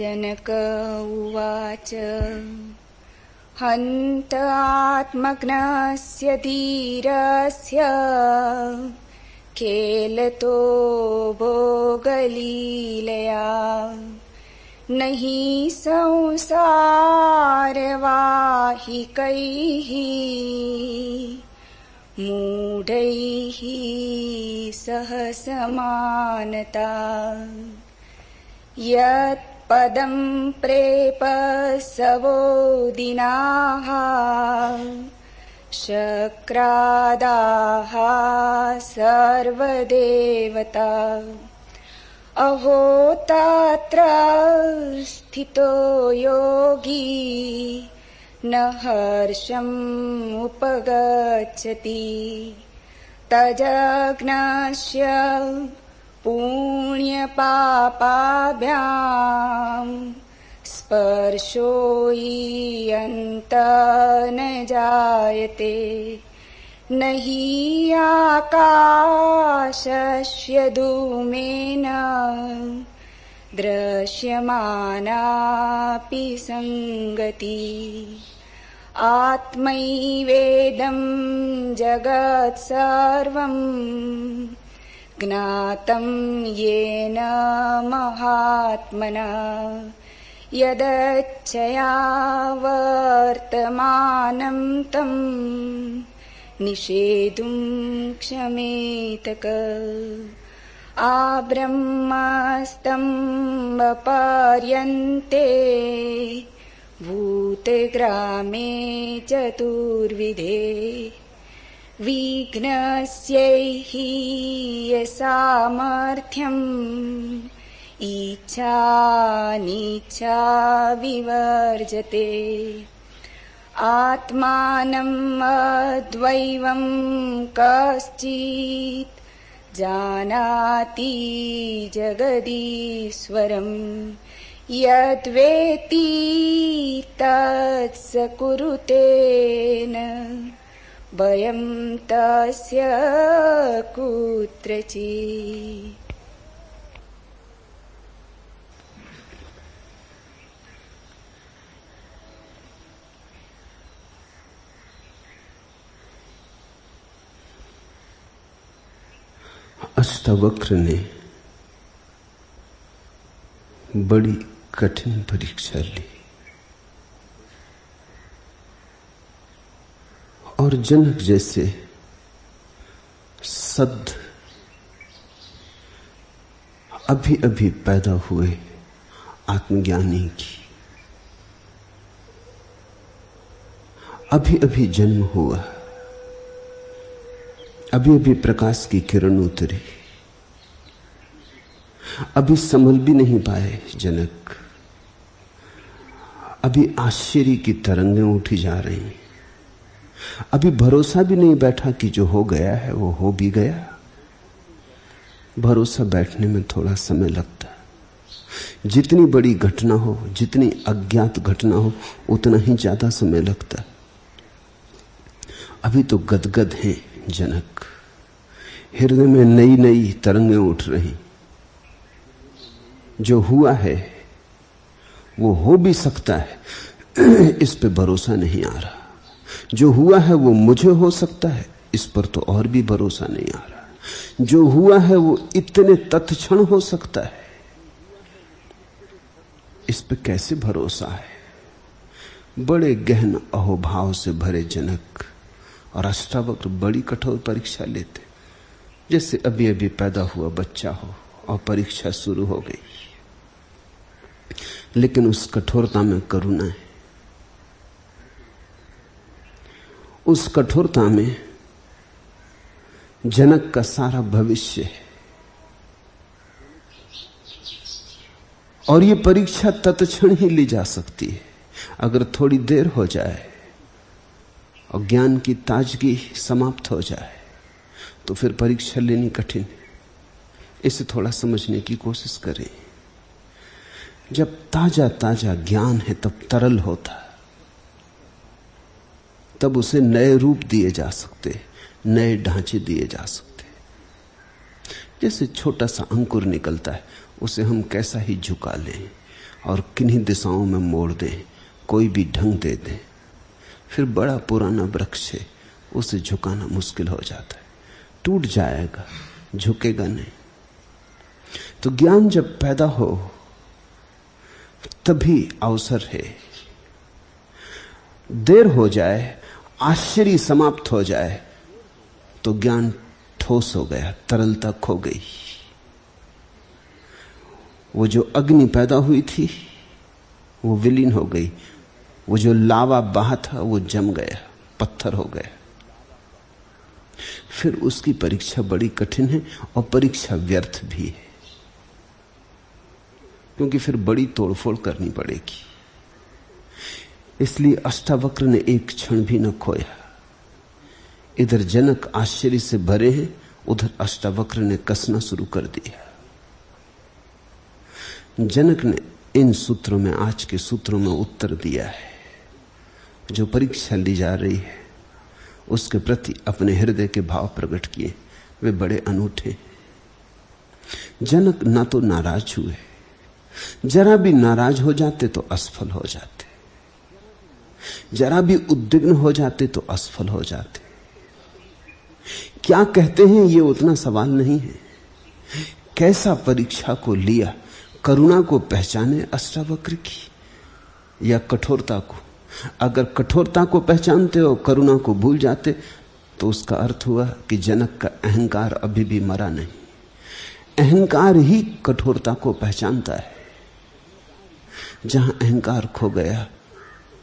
जनक उवाच हन्त आत्मग्नस्य धीरस्य खेलतो भोगलीलया न हि संसारवाहिकैः मूढैः सह समानता यत्पदं प्रेपसवो दीनाः शक्रादाः सर्वदेवता अहो तत्र स्थितो योगी न हर्षम् उपगच्छति तजघ्नस्य पुण्यपापाभ्यां स्पर्शो यन्त न जायते न हि आकाशस्य धूमेन दृश्यमानापि संगति आत्मैवेदं जगत् सर्वं ज्ञातं येन महात्मना यदच्छया वर्तमानं तं निषेधुं क्षमेतक आब्रह्मस्तम्भपर्यन्ते भूतग्रामे चतुर्विधे विघ्नस्यैः सामर्थ्यम् इच्छानिच्छा विवर्जते आत्मानम् अद्वैवं कश्चित् जानाति जगदीश्वरम् यद्वेति तत्स कुरुते न भयं तस्य कुत्रचित्। अष्टावक्र ने बड़ी कठिन परीक्षा ली और जनक जैसे सद्ध अभी अभी पैदा हुए आत्मज्ञानी की अभी अभी जन्म हुआ, अभी अभी प्रकाश की किरण उतरी, अभी संभल भी नहीं पाए जनक, अभी आश्चर्य की तरंगें उठी जा रही, अभी भरोसा भी नहीं बैठा कि जो हो गया है वो हो भी गया। भरोसा बैठने में थोड़ा समय लगता है। जितनी बड़ी घटना हो, जितनी अज्ञात घटना हो, उतना ही ज्यादा समय लगता है। अभी तो गदगद हैं जनक, हृदय में नई नई तरंगें उठ रही। जो हुआ है वो हो भी सकता है, इस पे भरोसा नहीं आ रहा। जो हुआ है वो मुझे हो सकता है, इस पर तो और भी भरोसा नहीं आ रहा। जो हुआ है वो इतने तत्क्षण हो सकता है, इस पे कैसे भरोसा है। बड़े गहन अहोभाव से भरे जनक और अष्टावक्र बड़ी कठोर परीक्षा लेते, जैसे अभी अभी पैदा हुआ बच्चा हो और परीक्षा शुरू हो गई। लेकिन उस कठोरता में करुणा है, उस कठोरता में जनक का सारा भविष्य है। और ये परीक्षा तत्क्षण ही ली जा सकती है। अगर थोड़ी देर हो जाए और ज्ञान की ताजगी समाप्त हो जाए तो फिर परीक्षा लेनी कठिन है। इसे थोड़ा समझने की कोशिश करें। जब ताजा ताजा ज्ञान है तब तरल होता है, तब उसे नए रूप दिए जा सकते, नए ढांचे दिए जा सकते। जैसे छोटा सा अंकुर निकलता है, उसे हम कैसा ही झुका लें, और किन्हीं दिशाओं में मोड़ दें, कोई भी ढंग दे दें, फिर बड़ा पुराना वृक्ष है, उसे झुकाना मुश्किल हो जाता है, टूट जाएगा, झुकेगा नहीं। तो ज्ञान जब पैदा हो तभी अवसर है। देर हो जाए, आश्चर्य समाप्त हो जाए तो ज्ञान ठोस हो गया, तरलता खो गई। वो जो अग्नि पैदा हुई थी वो विलीन हो गई, वो जो लावा बहा था वो जम गया, पत्थर हो गया। फिर उसकी परीक्षा बड़ी कठिन है और परीक्षा व्यर्थ भी है, क्योंकि फिर बड़ी तोड़फोड़ करनी पड़ेगी। इसलिए अष्टावक्र ने एक क्षण भी न खोया। इधर जनक आश्चर्य से भरे हैं, उधर अष्टावक्र ने कसना शुरू कर दिया। जनक ने इन सूत्रों में, आज के सूत्रों में उत्तर दिया है। जो परीक्षा ली जा रही है उसके प्रति अपने हृदय के भाव प्रकट किए, वे बड़े अनूठे। जनक ना तो नाराज हुए, जरा भी नाराज हो जाते तो असफल हो जाते, जरा भी उद्विग्न हो जाते तो असफल हो जाते। क्या कहते हैं ये उतना सवाल नहीं है, कैसा परीक्षा को लिया, करुणा को पहचाने अष्टावक्र की या कठोरता को। अगर कठोरता को पहचानते हो, करुणा को भूल जाते, तो उसका अर्थ हुआ कि जनक का अहंकार अभी भी मरा नहीं। अहंकार ही कठोरता को पहचानता है। जहां अहंकार खो गया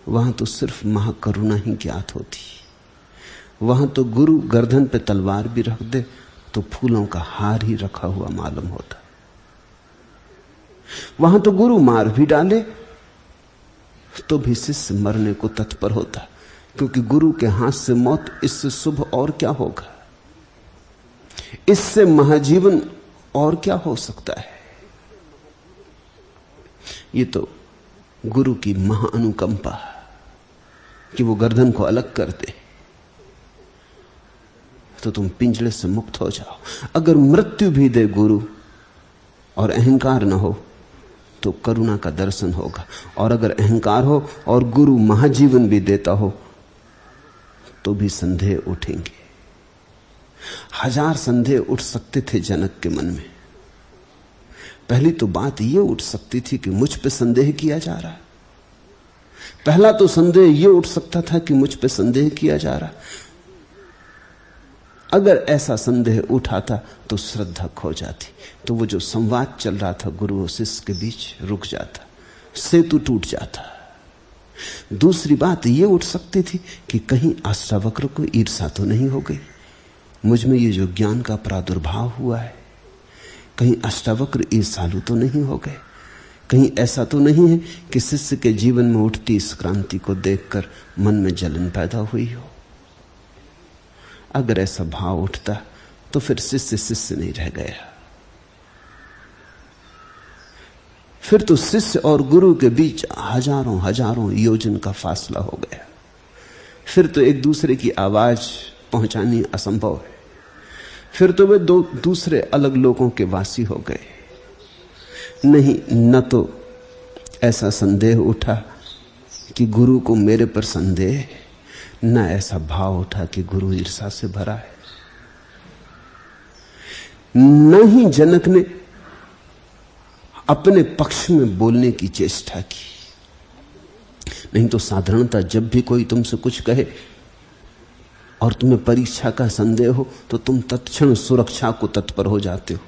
वहां तो सिर्फ महाकरुणा ही ज्ञात होती। वहां तो गुरु गर्दन पे तलवार भी रख दे तो फूलों का हार ही रखा हुआ मालूम होता। वहां तो गुरु मार भी डाले तो भी शिष्य मरने को तत्पर होता, क्योंकि गुरु के हाथ से मौत इससे शुभ और क्या होगा, इससे महाजीवन और क्या हो सकता है। ये तो गुरु की महाअनुकंपा कि वो गर्दन को अलग कर दे तो तुम पिंजड़े से मुक्त हो जाओ। अगर मृत्यु भी दे गुरु और अहंकार न हो तो करुणा का दर्शन होगा, और अगर अहंकार हो और गुरु महाजीवन भी देता हो तो भी संदेह उठेंगे। हजार संदेह उठ सकते थे जनक के मन में। पहली तो बात यह उठ सकती थी कि मुझ पे संदेह किया जा रहा। पहला तो संदेह यह उठ सकता था कि मुझ पे संदेह किया जा रहा। अगर ऐसा संदेह उठाता तो श्रद्धा खो जाती, तो वो जो संवाद चल रहा था गुरु और शिष्य के बीच रुक जाता, सेतु टूट जाता। दूसरी बात ये उठ सकती थी कि कहीं अष्टावक्र को ईर्ष्या तो नहीं हो गई, मुझ में ये जो ज्ञान का प्रादुर्भाव हुआ है, कहीं अष्टावक्र ईर्ष्यालु तो नहीं हो गए, कहीं ऐसा तो नहीं है कि शिष्य के जीवन में उठती इस क्रांति को देखकर मन में जलन पैदा हुई हो। अगर ऐसा भाव उठता तो फिर शिष्य शिष्य नहीं रह गया, फिर तो शिष्य और गुरु के बीच हजारों हजारों योजन का फासला हो गया। फिर तो एक दूसरे की आवाज पहुंचानी असंभव है, फिर तो वे दो दूसरे अलग लोगों के वासी हो गए। नहीं, न तो ऐसा संदेह उठा कि गुरु को मेरे पर संदेह, न ऐसा भाव उठा कि गुरु ईर्ष्या से भरा है। न ही जनक ने अपने पक्ष में बोलने की चेष्टा की। नहीं तो साधारणतः जब भी कोई तुमसे कुछ कहे और तुम्हें परीक्षा का संदेह हो तो तुम तत्क्षण सुरक्षा को तत्पर हो जाते हो,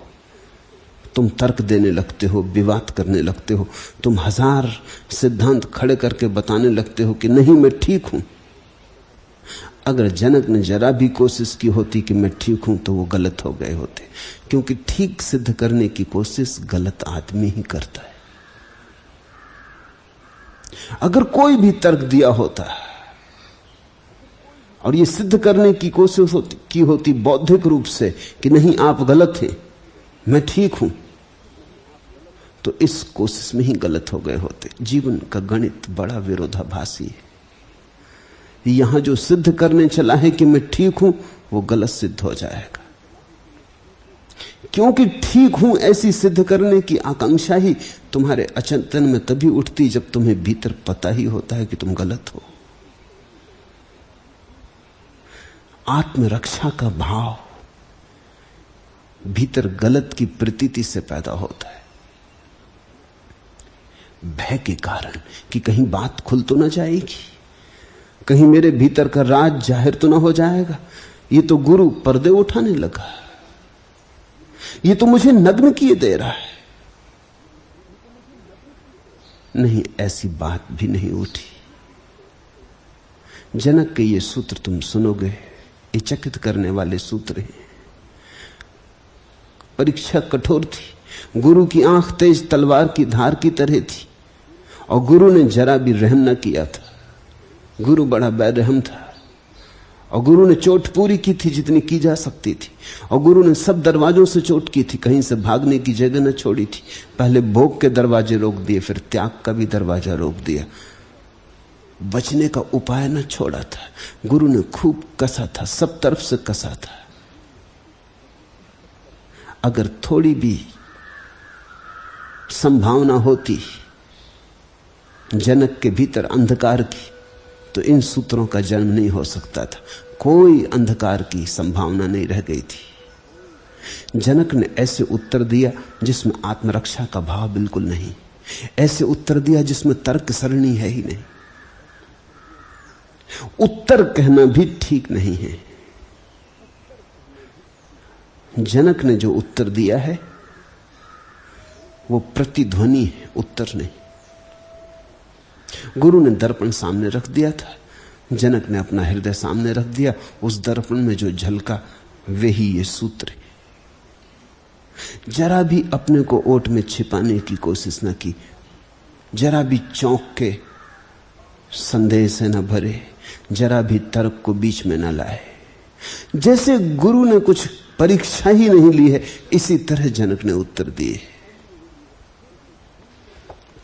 तुम तर्क देने लगते हो, विवाद करने लगते हो, तुम हजार सिद्धांत खड़े करके बताने लगते हो कि नहीं मैं ठीक हूं। अगर जनक ने जरा भी कोशिश की होती कि मैं ठीक हूं तो वो गलत हो गए होते, क्योंकि ठीक सिद्ध करने की कोशिश गलत आदमी ही करता है। अगर कोई भी तर्क दिया होता और ये सिद्ध करने की कोशिश की होती बौद्धिक रूप से कि नहीं आप गलत हैं, मैं ठीक हूं, तो इस कोशिश में ही गलत हो गए होते। जीवन का गणित बड़ा विरोधाभासी है। यहां जो सिद्ध करने चला है कि मैं ठीक हूं वो गलत सिद्ध हो जाएगा। क्योंकि ठीक हूं ऐसी सिद्ध करने की आकांक्षा ही तुम्हारे अचेतन में तभी उठती जब तुम्हें भीतर पता ही होता है कि तुम गलत हो। आत्मरक्षा का भाव भीतर गलत की प्रतीति से पैदा होता है, भय के कारण कि कहीं बात खुल तो ना जाएगी, कहीं मेरे भीतर का राज जाहिर तो ना हो जाएगा। ये तो गुरु पर्दे उठाने लगा, ये तो मुझे नग्न किए दे रहा है। नहीं, ऐसी बात भी नहीं उठी। जनक के ये सूत्र तुम सुनोगे, ये चकित करने वाले सूत्र हैं। परीक्षा कठोर थी, गुरु की आंख तेज तलवार की धार की तरह थी, और गुरु ने जरा भी रहम न किया था। गुरु बड़ा बेरहम था, और गुरु ने चोट पूरी की थी जितनी की जा सकती थी, और गुरु ने सब दरवाजों से चोट की थी, कहीं से भागने की जगह न छोड़ी थी। पहले भोग के दरवाजे रोक दिए, फिर त्याग का भी दरवाजा रोक दिया, बचने का उपाय न छोड़ा था। गुरु ने खूब कसा था, सब तरफ से कसा था। अगर थोड़ी भी संभावना होती जनक के भीतर अंधकार की, तो इन सूत्रों का जन्म नहीं हो सकता था। कोई अंधकार की संभावना नहीं रह गई थी। जनक ने ऐसे उत्तर दिया जिसमें आत्मरक्षा का भाव बिल्कुल नहीं, ऐसे उत्तर दिया जिसमें तर्क सरणी है ही नहीं। उत्तर कहना भी ठीक नहीं है। जनक ने जो उत्तर दिया है वो प्रतिध्वनि है, उत्तर नहीं। गुरु ने दर्पण सामने रख दिया था, जनक ने अपना हृदय सामने रख दिया। उस दर्पण में जो झलका वही ये सूत्र है। जरा भी अपने को ओट में छिपाने की कोशिश न की, जरा भी चौंक के संदेह से न भरे, जरा भी तर्क को बीच में न लाए। जैसे गुरु ने कुछ परीक्षा ही नहीं ली है, इसी तरह जनक ने उत्तर दिए।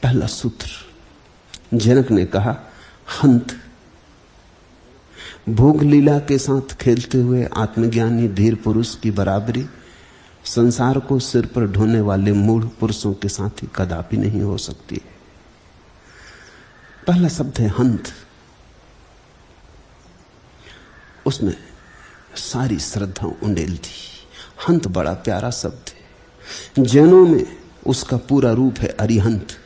पहला सूत्र, जनक ने कहा, हंत भोग लीला के साथ खेलते हुए आत्मज्ञानी धीर पुरुष की बराबरी संसार को सिर पर ढोने वाले मूढ़ पुरुषों के साथ ही कदापि नहीं हो सकती। पहला शब्द है हंत। उसमें सारी श्रद्धा उंडेल थी। हंत बड़ा प्यारा शब्द है। जैनों में उसका पूरा रूप है अरिहंत,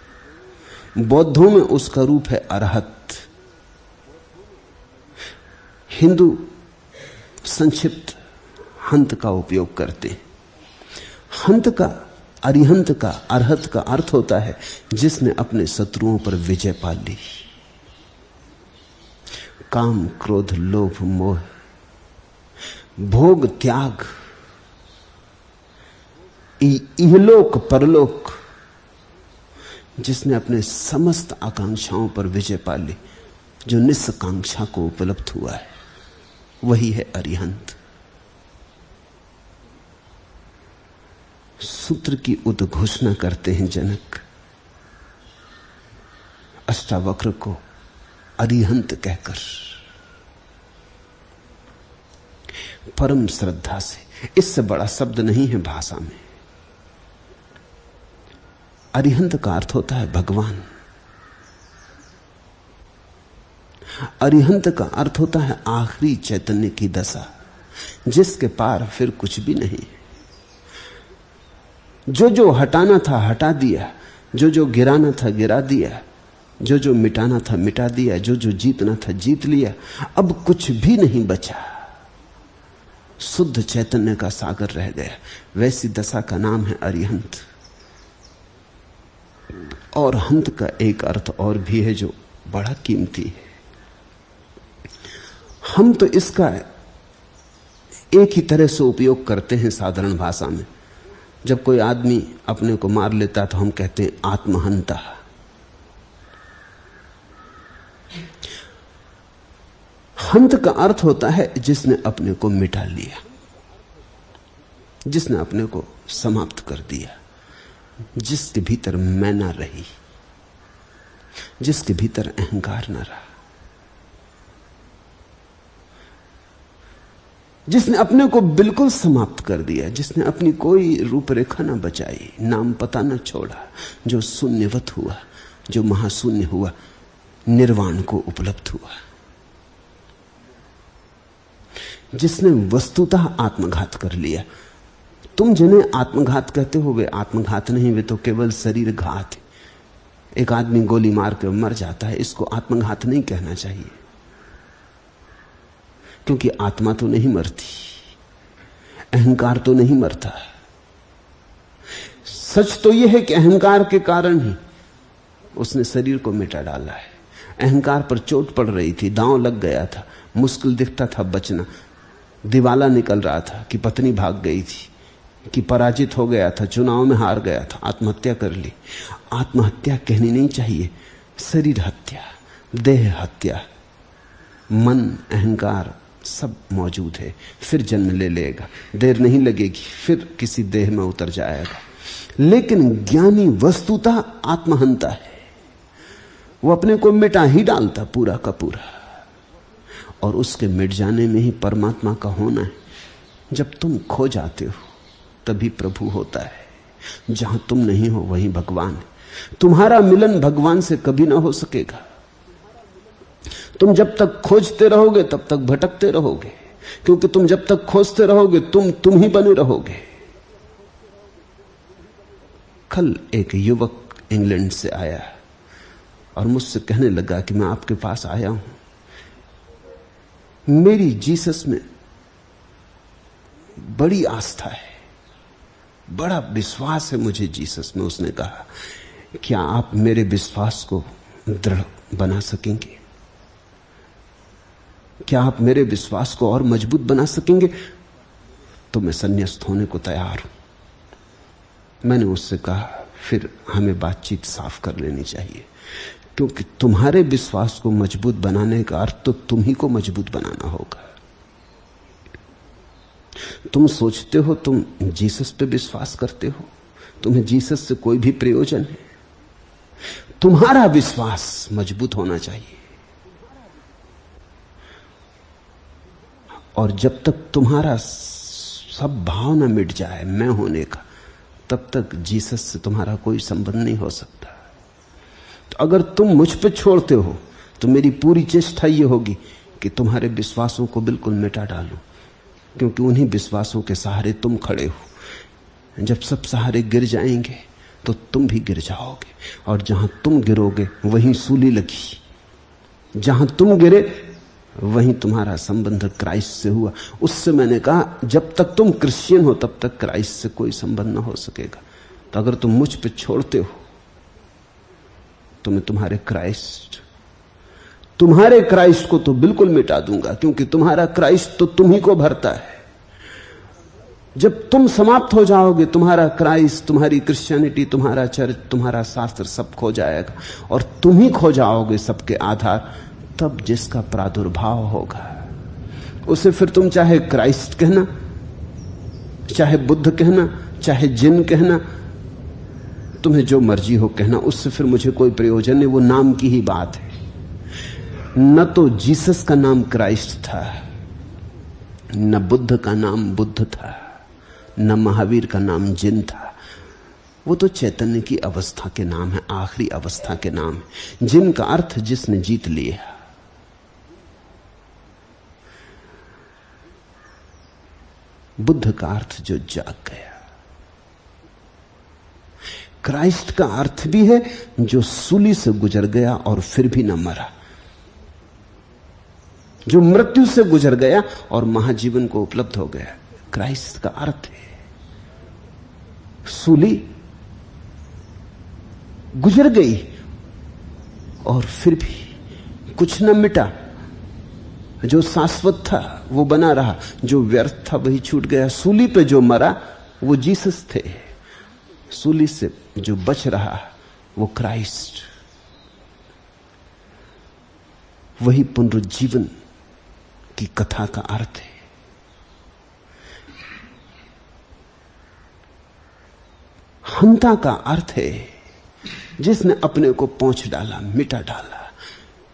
बौद्धों में उसका रूप है अरहत, हिंदू संक्षिप्त हंत का उपयोग करते हैं। हंत का, अरिहंत का, अरहत का अर्थ होता है जिसने अपने शत्रुओं पर विजय पा ली। काम, क्रोध, लोभ, मोह, भोग, त्याग, इहलोक परलोक, जिसने अपने समस्त आकांक्षाओं पर विजय पा ली, जो निस्कांक्षा को उपलब्ध हुआ है, वही है अरिहंत। सूत्र की उद्घोषणा करते हैं जनक, अष्टावक्र को अरिहंत कहकर, परम श्रद्धा से। इससे बड़ा शब्द नहीं है भाषा में। अरिहंत का अर्थ होता है भगवान। अरिहंत का अर्थ होता है आखिरी चैतन्य की दशा, जिसके पार फिर कुछ भी नहीं। जो जो हटाना था हटा दिया, जो जो गिराना था गिरा दिया, जो जो मिटाना था मिटा दिया, जो जो जीतना था जीत लिया। अब कुछ भी नहीं बचा, शुद्ध चैतन्य का सागर रह गया। वैसी दशा का नाम है अरिहंत। और हंत का एक अर्थ और भी है जो बड़ा कीमती है। हम तो इसका एक ही तरह से उपयोग करते हैं साधारण भाषा में। जब कोई आदमी अपने को मार लेता तो हम कहते हैं आत्महंता। हंत का अर्थ होता है जिसने अपने को मिटा लिया, जिसने अपने को समाप्त कर दिया, जिसके भीतर मैं ना रही, जिसके भीतर अहंकार ना रहा, जिसने अपने को बिल्कुल समाप्त कर दिया, जिसने अपनी कोई रूपरेखा न बचाई, नाम पता न छोड़ा, जो शून्यवत हुआ, जो महाशून्य हुआ, निर्वाण को उपलब्ध हुआ, जिसने वस्तुतः आत्मघात कर लिया। तुम जिन्हें आत्मघात कहते हो वे आत्मघात नहीं, वे तो केवल शरीर घात है। एक आदमी गोली मार के मर जाता है, इसको आत्मघात नहीं कहना चाहिए, क्योंकि आत्मा तो नहीं मरती, अहंकार तो नहीं मरता। सच तो यह है कि अहंकार के कारण ही उसने शरीर को मिटा डाला है। अहंकार पर चोट पड़ रही थी, दांव लग गया था, मुश्किल दिखता था बचना, दिवाला निकल रहा था कि पत्नी भाग गई थी, कि पराजित हो गया था, चुनाव में हार गया था, आत्महत्या कर ली। आत्महत्या कहनी नहीं चाहिए, शरीर हत्या, देह हत्या, मन, अहंकार सब मौजूद है। फिर जन्म ले लेगा, देर नहीं लगेगी, फिर किसी देह में उतर जाएगा। लेकिन ज्ञानी वस्तुतः आत्महंता है, वो अपने को मिटा ही डालता पूरा का पूरा, और उसके मिट जाने में ही परमात्मा का होना है। जब तुम खो जाते हो तभी प्रभु होता है। जहां तुम नहीं हो वहीं भगवान है। तुम्हारा मिलन भगवान से कभी ना हो सकेगा। तुम जब तक खोजते रहोगे तब तक भटकते रहोगे, क्योंकि तुम जब तक खोजते रहोगे तुम ही बने रहोगे। कल एक युवक इंग्लैंड से आया और मुझसे कहने लगा कि मैं आपके पास आया हूं, मेरी जीसस में बड़ी आस्था है, बड़ा विश्वास है मुझे जीसस में। उसने कहा, क्या आप मेरे विश्वास को दृढ़ बना सकेंगे? क्या आप मेरे विश्वास को और मजबूत बना सकेंगे? तो मैं संन्यास्त होने को तैयार हूं। मैंने उससे कहा, फिर हमें बातचीत साफ कर लेनी चाहिए, क्योंकि तुम्हारे विश्वास को मजबूत बनाने का अर्थ तो तुम ही को मजबूत बनाना होगा। तुम सोचते हो तुम जीसस पे विश्वास करते हो, तुम्हें जीसस से कोई भी प्रयोजन है? तुम्हारा विश्वास मजबूत होना चाहिए, और जब तक तुम्हारा सब भाव न मिट जाए मैं होने का, तब तक जीसस से तुम्हारा कोई संबंध नहीं हो सकता। तो अगर तुम मुझ पे छोड़ते हो तो मेरी पूरी चेष्टा ये होगी कि तुम्हारे विश्वासों को बिल्कुल मिटा डालूं, क्योंकि उन्हीं विश्वासों के सहारे तुम खड़े हो। जब सब सहारे गिर जाएंगे तो तुम भी गिर जाओगे, और जहां तुम गिरोगे वहीं सूली लगी। जहां तुम गिरे वहीं तुम्हारा संबंध क्राइस्ट से हुआ। उससे मैंने कहा, जब तक तुम क्रिश्चियन हो तब तक क्राइस्ट से कोई संबंध ना हो सकेगा। तो अगर तुम मुझ पे छोड़ते हो तो मैं तुम्हारे क्राइस्ट को तो बिल्कुल मिटा दूंगा, क्योंकि तुम्हारा क्राइस्ट तो तुम ही को भरता है। जब तुम समाप्त हो जाओगे, तुम्हारा क्राइस्ट, तुम्हारी क्रिश्चियनिटी, तुम्हारा चर्च, तुम्हारा शास्त्र सब खो जाएगा, और तुम ही खो जाओगे सबके आधार। तब जिसका प्रादुर्भाव होगा उसे फिर तुम चाहे क्राइस्ट कहना, चाहे बुद्ध कहना, चाहे जिन कहना, तुम्हें जो मर्जी हो कहना, उससे फिर मुझे कोई प्रयोजन नहीं। वो नाम की ही बात है। न तो जीसस का नाम क्राइस्ट था, न बुद्ध का नाम बुद्ध था, न महावीर का नाम जिन था। वो तो चैतन्य की अवस्था के नाम है, आखिरी अवस्था के नाम है। जिन का अर्थ जिसने जीत लिया, बुद्ध का अर्थ जो जाग गया, क्राइस्ट का अर्थ भी है जो सूली से गुजर गया और फिर भी न मरा, जो मृत्यु से गुजर गया और महाजीवन को उपलब्ध हो गया। क्राइस्ट का अर्थ है सूली गुजर गई और फिर भी कुछ न मिटा, जो शाश्वत था वो बना रहा, जो व्यर्थ था वही छूट गया। सूली पे जो मरा वो जीसस थे, सूली से जो बच रहा वो क्राइस्ट। वही पुनरुज्जीवन की कथा का अर्थ है। हंता का अर्थ है जिसने अपने को पोंछ डाला, मिटा डाला,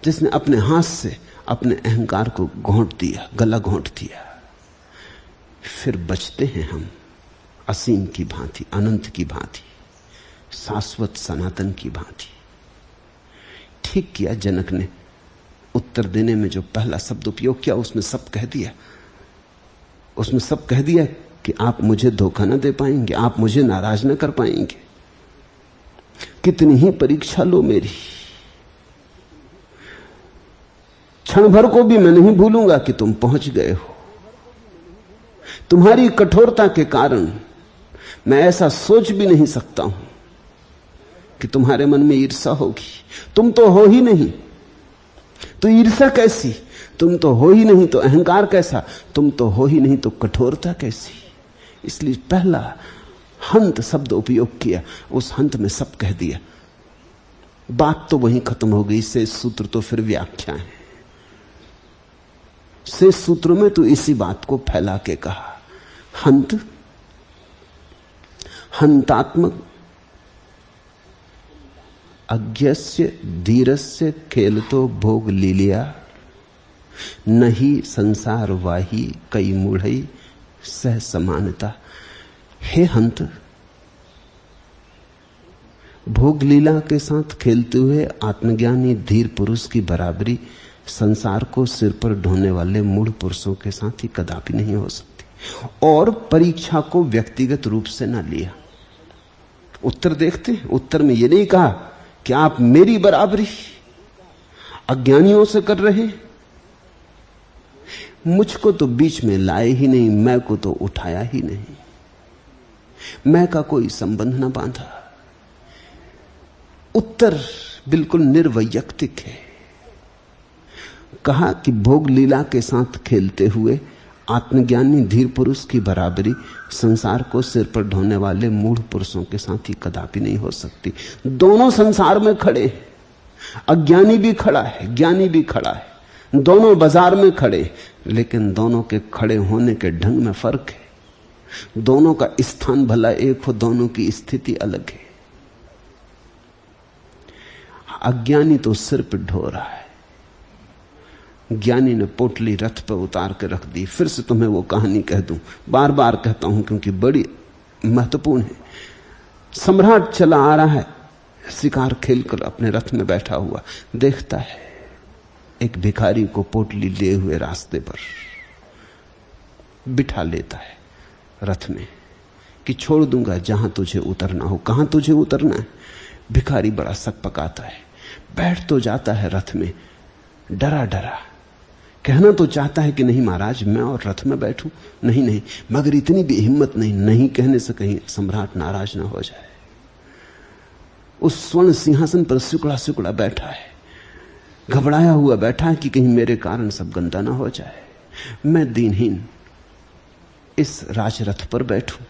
जिसने अपने हाथ से अपने अहंकार को घोंट दिया, गला घोंट दिया। फिर बचते हैं हम असीम की भांति, अनंत की भांति, शाश्वत सनातन की भांति। ठीक किया जनक ने उत्तर देने में जो पहला शब्द उपयोग किया, उसमें सब कह दिया। उसमें सब कह दिया कि आप मुझे धोखा न दे पाएंगे, आप मुझे नाराज न कर पाएंगे। कितनी ही परीक्षा लो मेरी, क्षण भर को भी मैं नहीं भूलूंगा कि तुम पहुंच गए हो। तुम्हारी कठोरता के कारण मैं ऐसा सोच भी नहीं सकता हूं कि तुम्हारे मन में ईर्ष्या होगी। तुम तो हो ही नहीं, तो ईर्ष्या कैसी? तुम तो हो ही नहीं तो अहंकार कैसा? तुम तो हो ही नहीं तो कठोरता कैसी? इसलिए पहला हंत शब्द उपयोग किया, उस हंत में सब कह दिया। बात तो वहीं खत्म हो गई। शेष सूत्र तो फिर व्याख्या है। शेष सूत्रों में तो इसी बात को फैला के कहा। हंत, हंतात्मक अज्ञस्य धीरस्य खेलतो भोग लीलिया, नहीं संसार वाही कई मूढ़ई सह समानता। हे हंत, भोग लीला के साथ खेलते हुए आत्मज्ञानी धीर पुरुष की बराबरी संसार को सिर पर ढोने वाले मूढ़ पुरुषों के साथ ही कदापि नहीं हो सकती। और परीक्षा को व्यक्तिगत रूप से न लिया। उत्तर देखते हैं, उत्तर में यह नहीं कहा कि आप मेरी बराबरी अज्ञानियों से कर रहे हैं। मुझको तो बीच में लाए ही नहीं, मैं को तो उठाया ही नहीं, मैं का कोई संबंध न बांधा। उत्तर बिल्कुल निर्वैयक्तिक है। कहा कि भोग लीला के साथ खेलते हुए आत्मज्ञानी धीर पुरुष की बराबरी संसार को सिर पर ढोने वाले मूढ़ पुरुषों के साथ ही कदापि नहीं हो सकती। दोनों संसार में खड़े, अज्ञानी भी खड़ा है, ज्ञानी भी खड़ा है, दोनों बाजार में खड़े, लेकिन दोनों के खड़े होने के ढंग में फर्क है। दोनों का स्थान भला एक हो, दोनों की स्थिति अलग है। अज्ञानी तो सिर पर ढो रहा है, ज्ञानी ने पोटली रथ पर उतार के रख दी। फिर से तुम्हें वो कहानी कह दूं, बार बार कहता हूं क्योंकि बड़ी महत्वपूर्ण है। सम्राट चला आ रहा है, शिकार खेलकर अपने रथ में बैठा हुआ, देखता है एक भिखारी को पोटली लिए हुए रास्ते पर बिठा लेता है रथ में कि छोड़ दूंगा जहां तुझे उतरना हो। कहां तुझे उतरना है? भिखारी बड़ा सक पकाता है, बैठ तो जाता है रथ में, डरा डरा। कहना तो चाहता है कि नहीं महाराज मैं और रथ में बैठूं, नहीं नहीं, मगर इतनी भी हिम्मत नहीं, नहीं कहने से कहीं सम्राट नाराज ना हो जाए। उस स्वर्ण सिंहासन पर सिकुड़ा सिकुड़ा बैठा है, घबराया हुआ बैठा है कि कहीं मेरे कारण सब गंदा ना हो जाए, मैं दीनहीन इस राजरथ पर बैठूं।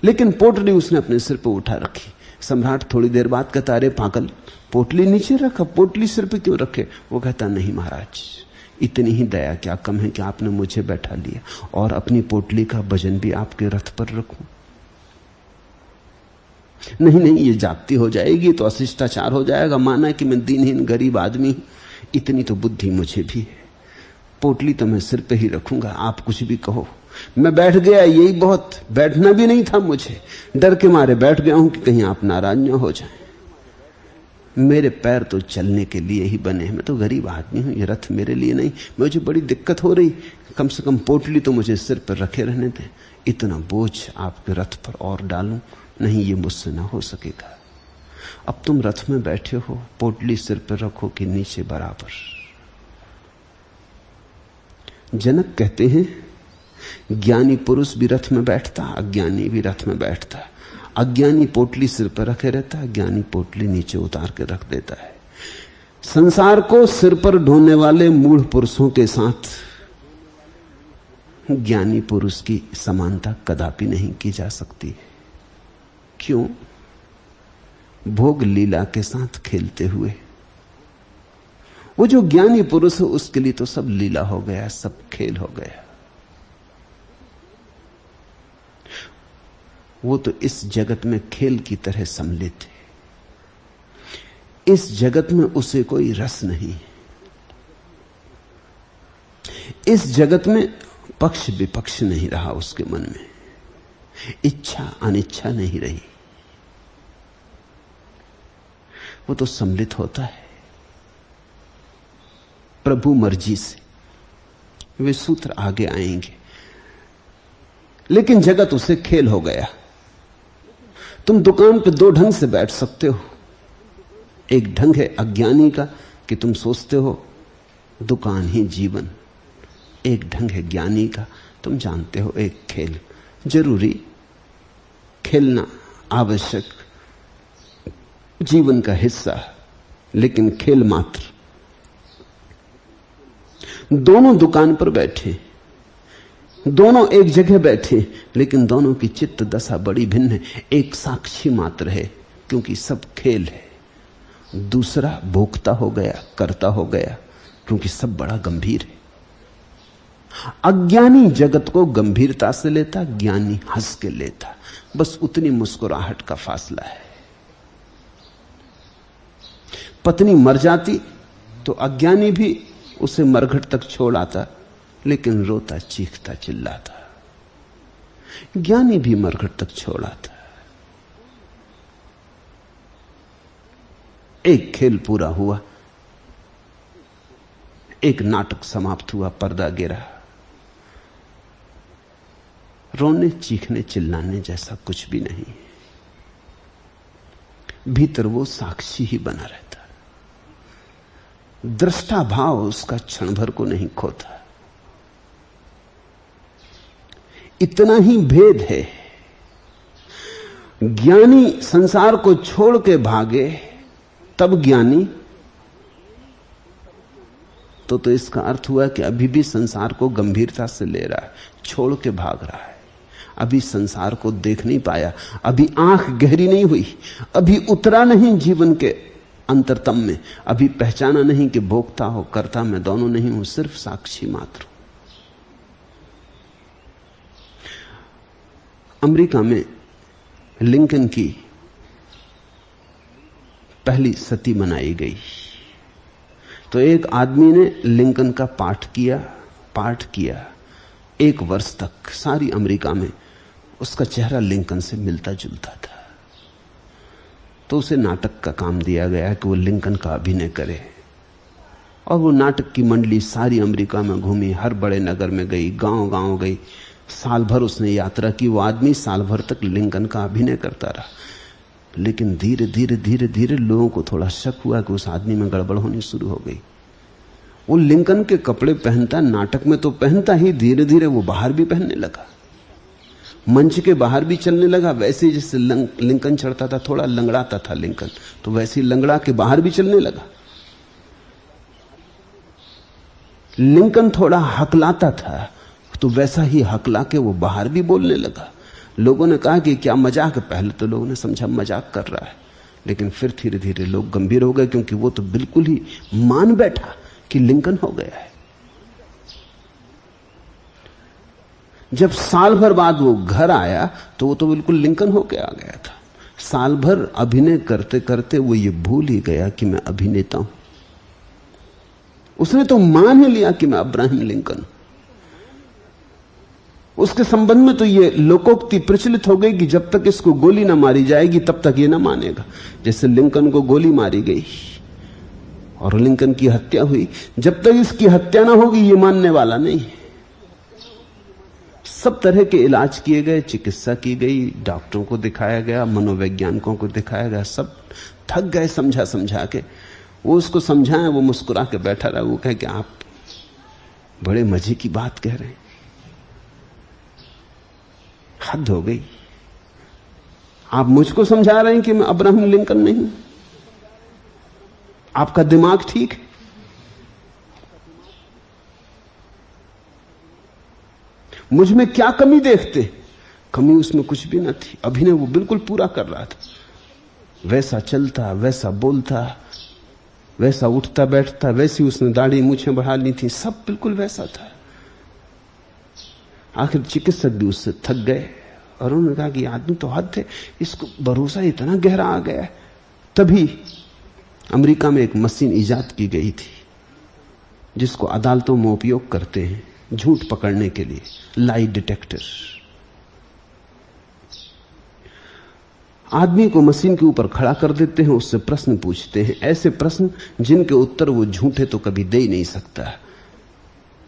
लेकिन पोटली उसने अपने सिर पर उठा रखी। सम्राट थोड़ी देर बाद कहता, अरे पागल, पोटली नीचे रखा, पोटली सिर पे क्यों रखे? वो कहता, नहीं महाराज, इतनी ही दया क्या कम है कि आपने मुझे बैठा लिया और अपनी पोटली का वजन भी आपके रथ पर रखूं। नहीं नहीं, ये जाति हो जाएगी तो अशिष्टाचार हो जाएगा, माना कि मैं दीनहीन गरीब आदमी हूं, इतनी तो बुद्धि मुझे भी है। पोटली तो मैं सिर पे ही रखूंगा, आप कुछ भी कहो। मैं बैठ गया, यही बहुत। बैठना भी नहीं था मुझे, डर के मारे बैठ गया हूं कि कहीं आप नाराज न हो जाएं। मेरे पैर तो चलने के लिए ही बने हैं, मैं तो गरीब आदमी हूं, ये रथ मेरे लिए नहीं। मुझे बड़ी दिक्कत हो रही, कम से कम पोटली तो मुझे सिर पर रखे रहने दें, इतना बोझ आपके रथ पर और डालूं, नहीं, ये मुझसे ना हो सकेगा। अब तुम रथ में बैठे हो, पोटली सिर पर रखो कि नीचे बराबर। जनक कहते हैं ज्ञानी पुरुष भी रथ में बैठता, अज्ञानी भी रथ में बैठता। अज्ञानी पोटली सिर पर रखे रहता है, ज्ञानी पोटली नीचे उतार के रख देता है। संसार को सिर पर ढोने वाले मूढ़ पुरुषों के साथ ज्ञानी पुरुष की समानता कदापि नहीं की जा सकती है। क्यों? भोग लीला के साथ खेलते हुए वो जो ज्ञानी पुरुष है उसके लिए तो सब लीला हो गया, सब खेल हो गया। वो तो इस जगत में खेल की तरह सम्मिलित है, इस जगत में उसे कोई रस नहीं, इस जगत में पक्ष विपक्ष नहीं रहा उसके मन में, इच्छा अनिच्छा नहीं रही। वो तो सम्मिलित होता है प्रभु मर्जी से। वे सूत्र आगे आएंगे, लेकिन जगत उसे खेल हो गया। तुम दुकान पे दो ढंग से बैठ सकते हो। एक ढंग है अज्ञानी का कि तुम सोचते हो दुकान ही जीवन। एक ढंग है ज्ञानी का, तुम जानते हो एक खेल जरूरी, खेलना आवश्यक, जीवन का हिस्सा, लेकिन खेल मात्र। दोनों दुकान पर बैठे, दोनों एक जगह बैठे, लेकिन दोनों की चित्त दशा बड़ी भिन्न है। एक साक्षी मात्र है क्योंकि सब खेल है, दूसरा भोक्ता हो गया, कर्ता हो गया क्योंकि सब बड़ा गंभीर है। अज्ञानी जगत को गंभीरता से लेता, ज्ञानी हंस के लेता, बस उतनी मुस्कुराहट का फासला है। पत्नी मर जाती तो अज्ञानी भी उसे मरघट तक छोड़ आता, लेकिन रोता चीखता चिल्लाता। ज्ञानी भी मरघट तक छोड़ आता। एक खेल पूरा हुआ, एक नाटक समाप्त हुआ, पर्दा गिरा। रोने चीखने चिल्लाने जैसा कुछ भी नहीं, भीतर वो साक्षी ही बना रहता। दृष्टा भाव उसका क्षण भर को नहीं खोता। इतना ही भेद है। ज्ञानी संसार को छोड़ के भागे तब ज्ञानी, तो इसका अर्थ हुआ कि अभी भी संसार को गंभीरता से ले रहा है, छोड़ के भाग रहा है। अभी संसार को देख नहीं पाया, अभी आंख गहरी नहीं हुई, अभी उतरा नहीं जीवन के अंतरतम में, अभी पहचाना नहीं कि भोक्ता हो कर्ता मैं दोनों नहीं हूं, सिर्फ साक्षी मात्र हूं। अमेरिका में लिंकन की पहली सती मनाई गई, तो एक आदमी ने लिंकन का पाठ किया 1 वर्ष तक। सारी अमेरिका में उसका चेहरा लिंकन से मिलता जुलता था। तो उसे नाटक का काम दिया गया कि वो लिंकन का अभिनय करे, और वो नाटक की मंडली सारी अमेरिका में घूमी, हर बड़े नगर में गई, गांव-गांव गई। साल भर उसने यात्रा की। वो आदमी साल भर तक लिंकन का अभिनय करता रहा, लेकिन धीरे धीरे लोगों को थोड़ा शक हुआ कि उस आदमी में गड़बड़ होनी शुरू हो गई। वो लिंकन के कपड़े पहनता, नाटक में तो पहनता ही, धीरे धीरे वो बाहर भी पहनने लगा, मंच के बाहर भी चलने लगा। वैसे जैसे लिंकन चढ़ता था, थोड़ा लंगड़ाता था लिंकन, तो वैसे लंगड़ा के बाहर भी चलने लगा। लिंकन थोड़ा हकलाता था, तो वैसा ही हकला के वो बाहर भी बोलने लगा। लोगों ने कहा कि क्या मजाक है। पहले तो लोगों ने समझा मजाक कर रहा है, लेकिन फिर धीरे धीरे लोग गंभीर हो गए, क्योंकि वो तो बिल्कुल ही मान बैठा कि लिंकन हो गया है। जब साल भर बाद वो घर आया तो वो तो बिल्कुल लिंकन होके आ गया था। साल भर अभिनय करते करते वो ये भूल ही गया कि मैं अभिनेता हूं। उसने तो मान ही लिया कि मैं अब्राहम लिंकन। उसके संबंध में तो ये लोकोक्ति प्रचलित हो गई कि जब तक इसको गोली ना मारी जाएगी तब तक ये ना मानेगा। जैसे लिंकन को गोली मारी गई और लिंकन की हत्या हुई, जब तक इसकी हत्या ना होगी ये मानने वाला नहीं। सब तरह के इलाज किए गए, चिकित्सा की गई, डॉक्टरों को दिखाया गया, मनोवैज्ञानिकों को दिखाया गया, सब थक गए समझा समझा के। वो उसको समझाए, वो मुस्कुरा के बैठा रहा। वो कहे कि आप बड़े मजे की बात कह रहे हैं, हद हो गई। आप मुझको समझा रहे हैं कि मैं अब्राहम लिंकन नहीं हूं? आपका दिमाग ठीक है? मुझ में क्या कमी देखते? कमी उसमें कुछ भी ना थी। अभिनय वो बिल्कुल पूरा कर रहा था। वैसा चलता, वैसा बोलता, वैसा उठता बैठता, वैसी उसने दाढ़ी मूछें बढ़ा ली थी, सब बिल्कुल वैसा था। आखिर चिकित्सक भी उससे थक गए और उन्होंने कहा कि आदमी तो हद है, इसको भरोसा इतना गहरा आ गया है। तभी अमेरिका में एक मशीन इजाद की गई थी जिसको अदालतों में उपयोग करते हैं, झूठ पकड़ने के लिए, लाई डिटेक्टर। आदमी को मशीन के ऊपर खड़ा कर देते हैं, उससे प्रश्न पूछते हैं, ऐसे प्रश्न जिनके उत्तर वो झूठे तो कभी दे ही नहीं सकता।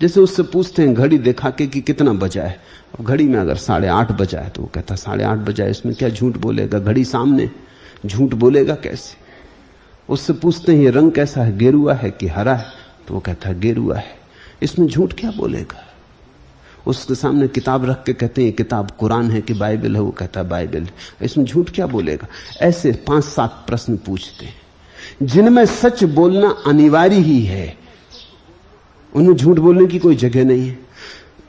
जैसे उससे पूछते हैं घड़ी दिखा के कि कितना बजा है, अब घड़ी में अगर 8:30 बजा है तो वो कहता 8:30 बजा है, इसमें क्या झूठ बोलेगा, घड़ी सामने, झूठ बोलेगा कैसे। उससे पूछते हैं ये रंग कैसा है, गेरुआ है कि हरा है, तो वो कहता है गेरुआ है, इसमें झूठ क्या बोलेगा। उसके सामने किताब रख के कहते हैं किताब कुरान है कि बाइबल है, वो कहता है बाइबल है, इसमें झूठ क्या बोलेगा। ऐसे 5-7 प्रश्न पूछते हैं जिनमें सच बोलना अनिवार्य ही है, उनमें झूठ बोलने की कोई जगह नहीं है।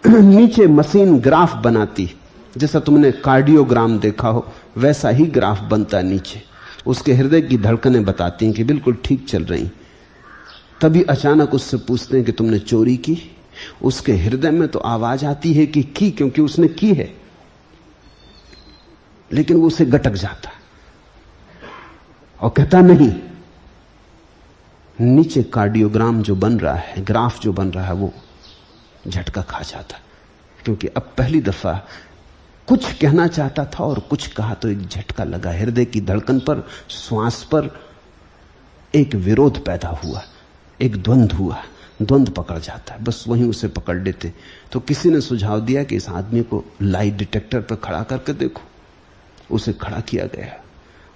नीचे मशीन ग्राफ बनाती, जैसा तुमने कार्डियोग्राम देखा हो वैसा ही ग्राफ बनता नीचे। उसके हृदय की धड़कनें बताती हैं कि बिल्कुल ठीक चल रही। तभी अचानक उससे पूछते हैं कि तुमने चोरी की, उसके हृदय में तो आवाज आती है कि की, क्योंकि उसने की है, लेकिन वो उसे गटक जाता और कहता नहीं। नीचे कार्डियोग्राम जो बन रहा है, ग्राफ जो बन रहा है, वो झटका खा जाता, क्योंकि अब पहली दफा कुछ कहना चाहता था और कुछ कहा तो एक झटका लगा। हृदय की धड़कन पर, श्वास पर एक विरोध पैदा हुआ, एक द्वंद्व हुआ, द्वंद्व पकड़ जाता है, बस वहीं उसे पकड़ लेते। तो किसी ने सुझाव दिया कि इस आदमी को लाई डिटेक्टर पर खड़ा करके देखो। उसे खड़ा किया गया,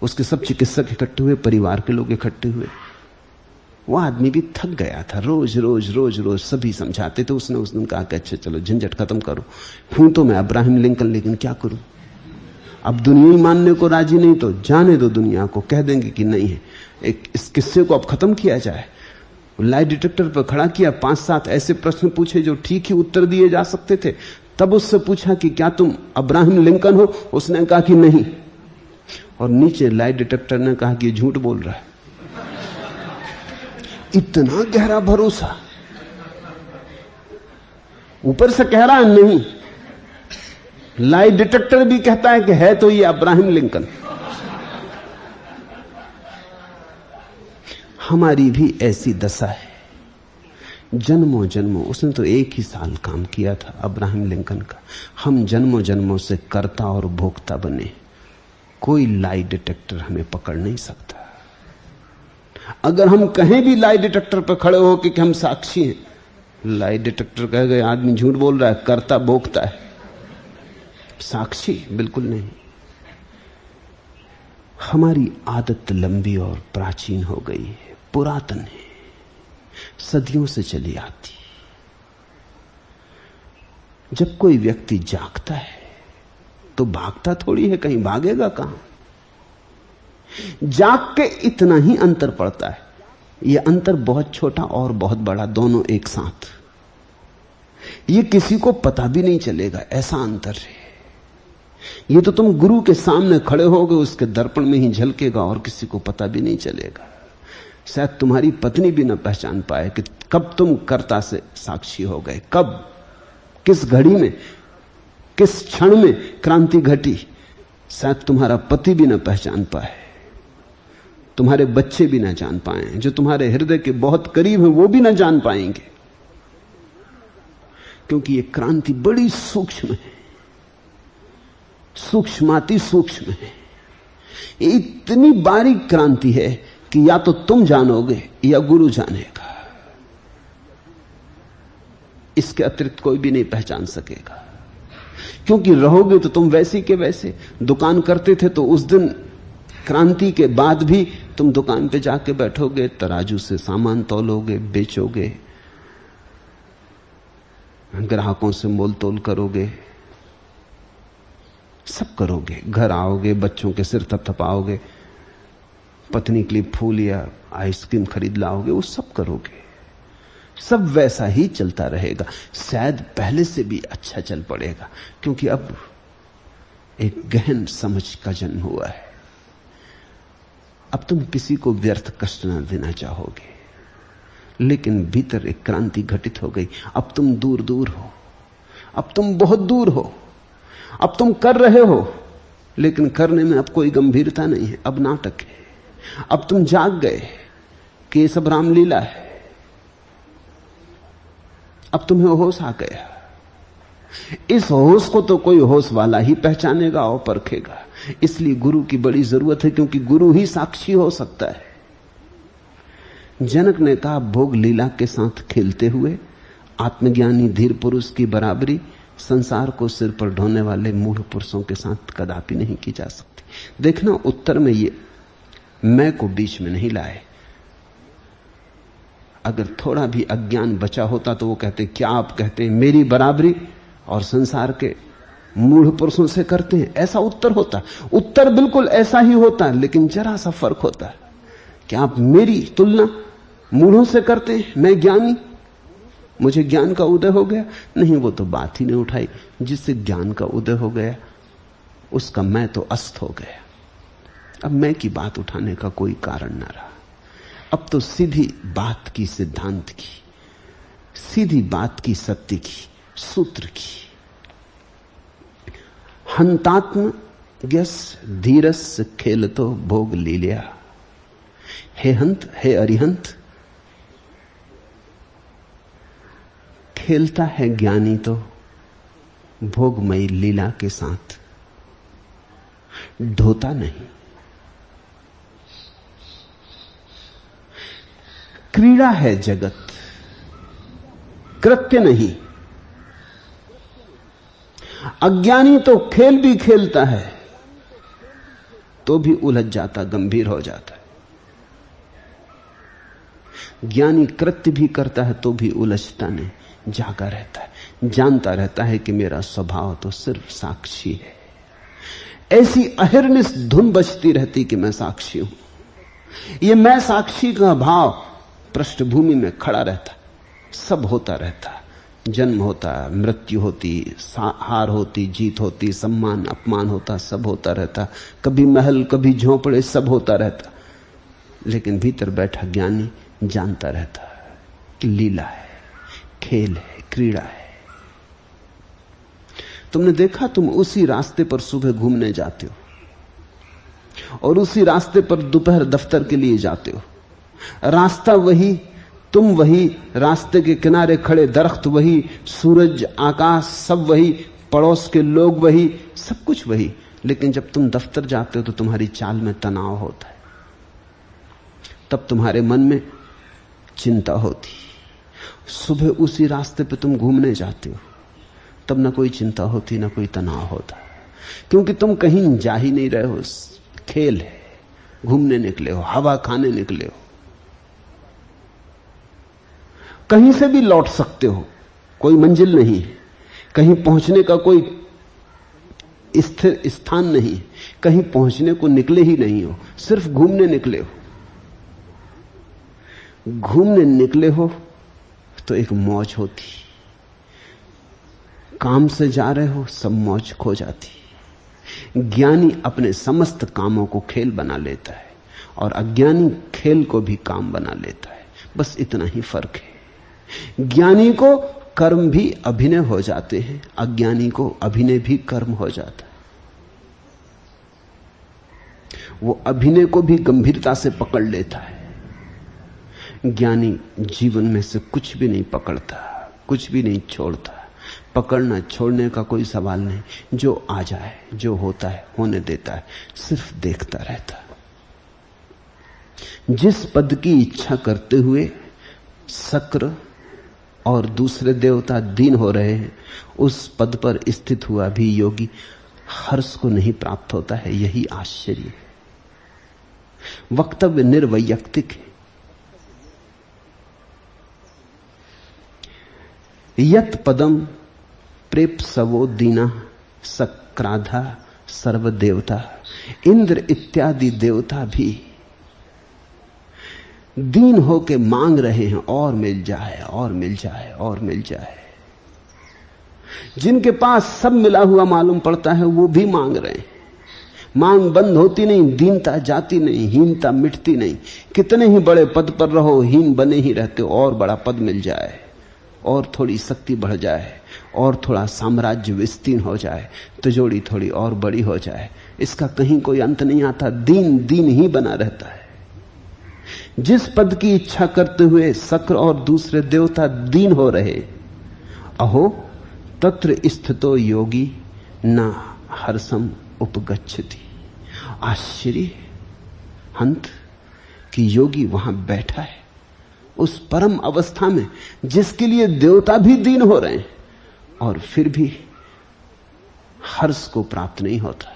उसके सब चिकित्सक इकट्ठे हुए, परिवार के लोग इकट्ठे हुए। वो आदमी भी थक गया था, रोज रोज सभी समझाते थे। उसने उस दिन कहा कि अच्छा चलो झंझट खत्म करो, हूं तो मैं अब्राहम लिंकन, लेकिन क्या करूं, अब दुनिया ही मानने को राजी नहीं, तो जाने दो, दुनिया को कह देंगे कि नहीं है। इस किस्से को अब खत्म किया जाए। लाई डिटेक्टर पर खड़ा किया, 5-7 ऐसे प्रश्न पूछे जो ठीक ही उत्तर दिए जा सकते थे। तब उससे पूछा कि क्या तुम अब्राहम लिंकन हो, उसने कहा कि नहीं, और नीचे लाई डिटेक्टर ने कहा कि झूठ बोल रहा है। इतना गहरा भरोसा, ऊपर से कह रहा है नहीं, लाई डिटेक्टर भी कहता है कि है तो ये अब्राहम लिंकन। हमारी भी ऐसी दशा है, जन्मों जन्मों, उसने तो एक ही साल काम किया था अब्राहम लिंकन का, हम जन्मों जन्मों से कर्ता और भोक्ता बने। कोई लाई डिटेक्टर हमें पकड़ नहीं सकता। अगर हम कहें भी लाई डिटेक्टर पर खड़े हो कि हम साक्षी हैं, लाई डिटेक्टर कह गए आदमी झूठ बोल रहा है, कर्ता भोक्ता है, साक्षी बिल्कुल नहीं। हमारी आदत लंबी और प्राचीन हो गई है, पुरातन है, सदियों से चली आती। जब कोई व्यक्ति जागता है तो भागता थोड़ी है, कहीं भागेगा कहां। जाग के इतना ही अंतर पड़ता है, यह अंतर बहुत छोटा और बहुत बड़ा, दोनों एक साथ। यह किसी को पता भी नहीं चलेगा, ऐसा अंतर है। ये तो तुम गुरु के सामने खड़े होगे, उसके दर्पण में ही झलकेगा और किसी को पता भी नहीं चलेगा। शायद तुम्हारी पत्नी भी न पहचान पाए कि कब तुम कर्ता से साक्षी हो गए, कब, किस घड़ी में, किस क्षण में क्रांति घटी। शायद तुम्हारा पति भी न पहचान पाए, तुम्हारे बच्चे भी न जान पाए, जो तुम्हारे हृदय के बहुत करीब हैं वो भी न जान पाएंगे, क्योंकि ये क्रांति बड़ी सूक्ष्म है, सूक्ष्माति सूक्ष्म है। ये इतनी बारीक क्रांति है कि या तो तुम जानोगे या गुरु जानेगा, इसके अतिरिक्त कोई भी नहीं पहचान सकेगा। क्योंकि रहोगे तो तुम वैसे के वैसे। दुकान करते थे तो उस दिन क्रांति के बाद भी तुम दुकान पे जाके बैठोगे, तराजू से सामान तौलोगे, बेचोगे, ग्राहकों से मोल तोल करोगे, सब करोगे। घर आओगे, बच्चों के सिर थपथपाओगे, पत्नी के लिए फूल या आइसक्रीम खरीद लाओगे, वो सब करोगे। सब वैसा ही चलता रहेगा, शायद पहले से भी अच्छा चल पड़ेगा, क्योंकि अब एक गहन समझ का जन्म हुआ है। अब तुम किसी को व्यर्थ कष्ट न देना चाहोगे, लेकिन भीतर एक क्रांति घटित हो गई। अब तुम दूर दूर हो, अब तुम बहुत दूर हो, अब तुम कर रहे हो, लेकिन करने में अब कोई गंभीरता नहीं है, अब नाटक है। अब तुम जाग गए कि ये सब रामलीला है, अब तुम्हें होश आ गया। इस होश को तो कोई होश वाला ही पहचानेगा और परखेगा। इसलिए गुरु की बड़ी जरूरत है, क्योंकि गुरु ही साक्षी हो सकता है। जनक ने कहा, भोग लीला के साथ खेलते हुए आत्मज्ञानी धीर पुरुष की बराबरी संसार को सिर पर ढोने वाले मूढ़ पुरुषों के साथ कदापि नहीं की जा सकती। देखना, उत्तर में ये मैं को बीच में नहीं लाए। अगर थोड़ा भी अज्ञान बचा होता तो वो कहते, क्या आप कहते हैं मेरी बराबरी और संसार के मूढ़ पुरुषों से करते हैं? ऐसा उत्तर होता। उत्तर बिल्कुल ऐसा ही होता है, लेकिन जरा सा फर्क होता है। क्या आप मेरी तुलना मूढ़ों से करते हैं? मैं ज्ञानी, मुझे ज्ञान का उदय हो गया? नहीं, वो तो बात ही नहीं उठाई। जिससे ज्ञान का उदय हो गया उसका मैं तो अस्त हो गया। अब मैं की बात उठाने का कोई कारण ना रहा। अब तो सीधी बात की, सिद्धांत की, सीधी बात की, सत्य की, सूत्र की। हंतात्म यस धीरस खेलतो भोग लीलिया। हे हंत, हे अरिहंत, खेलता है ज्ञानी तो भोगमयी लीला के साथ, ढोता नहीं। क्रीड़ा है जगत, कृत्य नहीं। अज्ञानी तो खेल भी खेलता है तो भी उलझ जाता, गंभीर हो जाता है। ज्ञानी कृत्य भी करता है तो भी उलझता नहीं, जागा रहता है, जानता रहता है कि मेरा स्वभाव तो सिर्फ साक्षी है। ऐसी अहिर्निश धुन बजती रहती कि मैं साक्षी हूं। ये मैं साक्षी का भाव पृष्ठभूमि में खड़ा रहता, सब होता रहता। जन्म होता, मृत्यु होती, हार होती, जीत होती, सम्मान अपमान होता, सब होता रहता। कभी महल, कभी झोंपड़े, सब होता रहता। लेकिन भीतर बैठा ज्ञानी जानता रहता कि लीला है, खेल है, क्रीड़ा है। तुमने देखा, तुम उसी रास्ते पर सुबह घूमने जाते हो और उसी रास्ते पर दोपहर दफ्तर के लिए जाते हो। रास्ता वही, तुम वही, रास्ते के किनारे खड़े दरख्त वही, सूरज, आकाश सब वही, पड़ोस के लोग वही, सब कुछ वही। लेकिन जब तुम दफ्तर जाते हो तो तुम्हारी चाल में तनाव होता है, तब तुम्हारे मन में चिंता होती। सुबह उसी रास्ते पे तुम घूमने जाते हो, तब ना कोई चिंता होती, ना कोई तनाव होता, क्योंकि तुम कहीं जा ही नहीं रहे हो। खेल है, घूमने निकले हो, हवा खाने निकले हो। कहीं से भी लौट सकते हो, कोई मंजिल नहीं है, कहीं पहुंचने का कोई स्थिर स्थान नहीं, कहीं पहुंचने को निकले ही नहीं हो, सिर्फ घूमने निकले हो। घूमने निकले हो तो एक मौज होती, काम से जा रहे हो सब मौज खो जाती। ज्ञानी अपने समस्त कामों को खेल बना लेता है और अज्ञानी खेल को भी काम बना लेता है। बस इतना ही फर्क है। ज्ञानी को कर्म भी अभिनय हो जाते हैं, अज्ञानी को अभिनय भी कर्म हो जाता है। वो अभिनय को भी गंभीरता से पकड़ लेता है। ज्ञानी जीवन में से कुछ भी नहीं पकड़ता, कुछ भी नहीं छोड़ता। पकड़ना छोड़ने का कोई सवाल नहीं, जो आ जाए, जो होता है होने देता है, सिर्फ देखता रहता। जिस पद की इच्छा करते हुए शक्र और दूसरे देवता दीन हो रहे हैं, उस पद पर स्थित हुआ भी योगी हर्ष को नहीं प्राप्त होता है। यही आश्चर्य है। वक्तव्य निर्वैयक्तिक है। यत पदम प्रेप्सवो दीना सक्राधा सर्वदेवता। इंद्र इत्यादि देवता भी दीन होके मांग रहे हैं, और मिल जाए, और मिल जाए, और मिल जाए। जिनके पास सब मिला हुआ मालूम पड़ता है वो भी मांग रहे हैं। मांग बंद होती नहीं, दीनता जाती नहीं, हीनता मिटती नहीं। कितने ही बड़े पद पर रहो, हीन बने ही रहते हो। और बड़ा पद मिल जाए, और थोड़ी शक्ति बढ़ जाए, और थोड़ा साम्राज्य विस्तीर्ण हो जाए, तिजोरी थोड़ी और बड़ी हो जाए, इसका कहीं कोई अंत नहीं आता। दीन दीन ही बना रहता है। जिस पद की इच्छा करते हुए शक्र और दूसरे देवता दीन हो रहे, अहो तत्र स्थितो योगी न हर्षम उपगच्छति। आश्चर्य हंत कि योगी वहां बैठा है उस परम अवस्था में जिसके लिए देवता भी दीन हो रहे हैं, और फिर भी हर्ष को प्राप्त नहीं होता।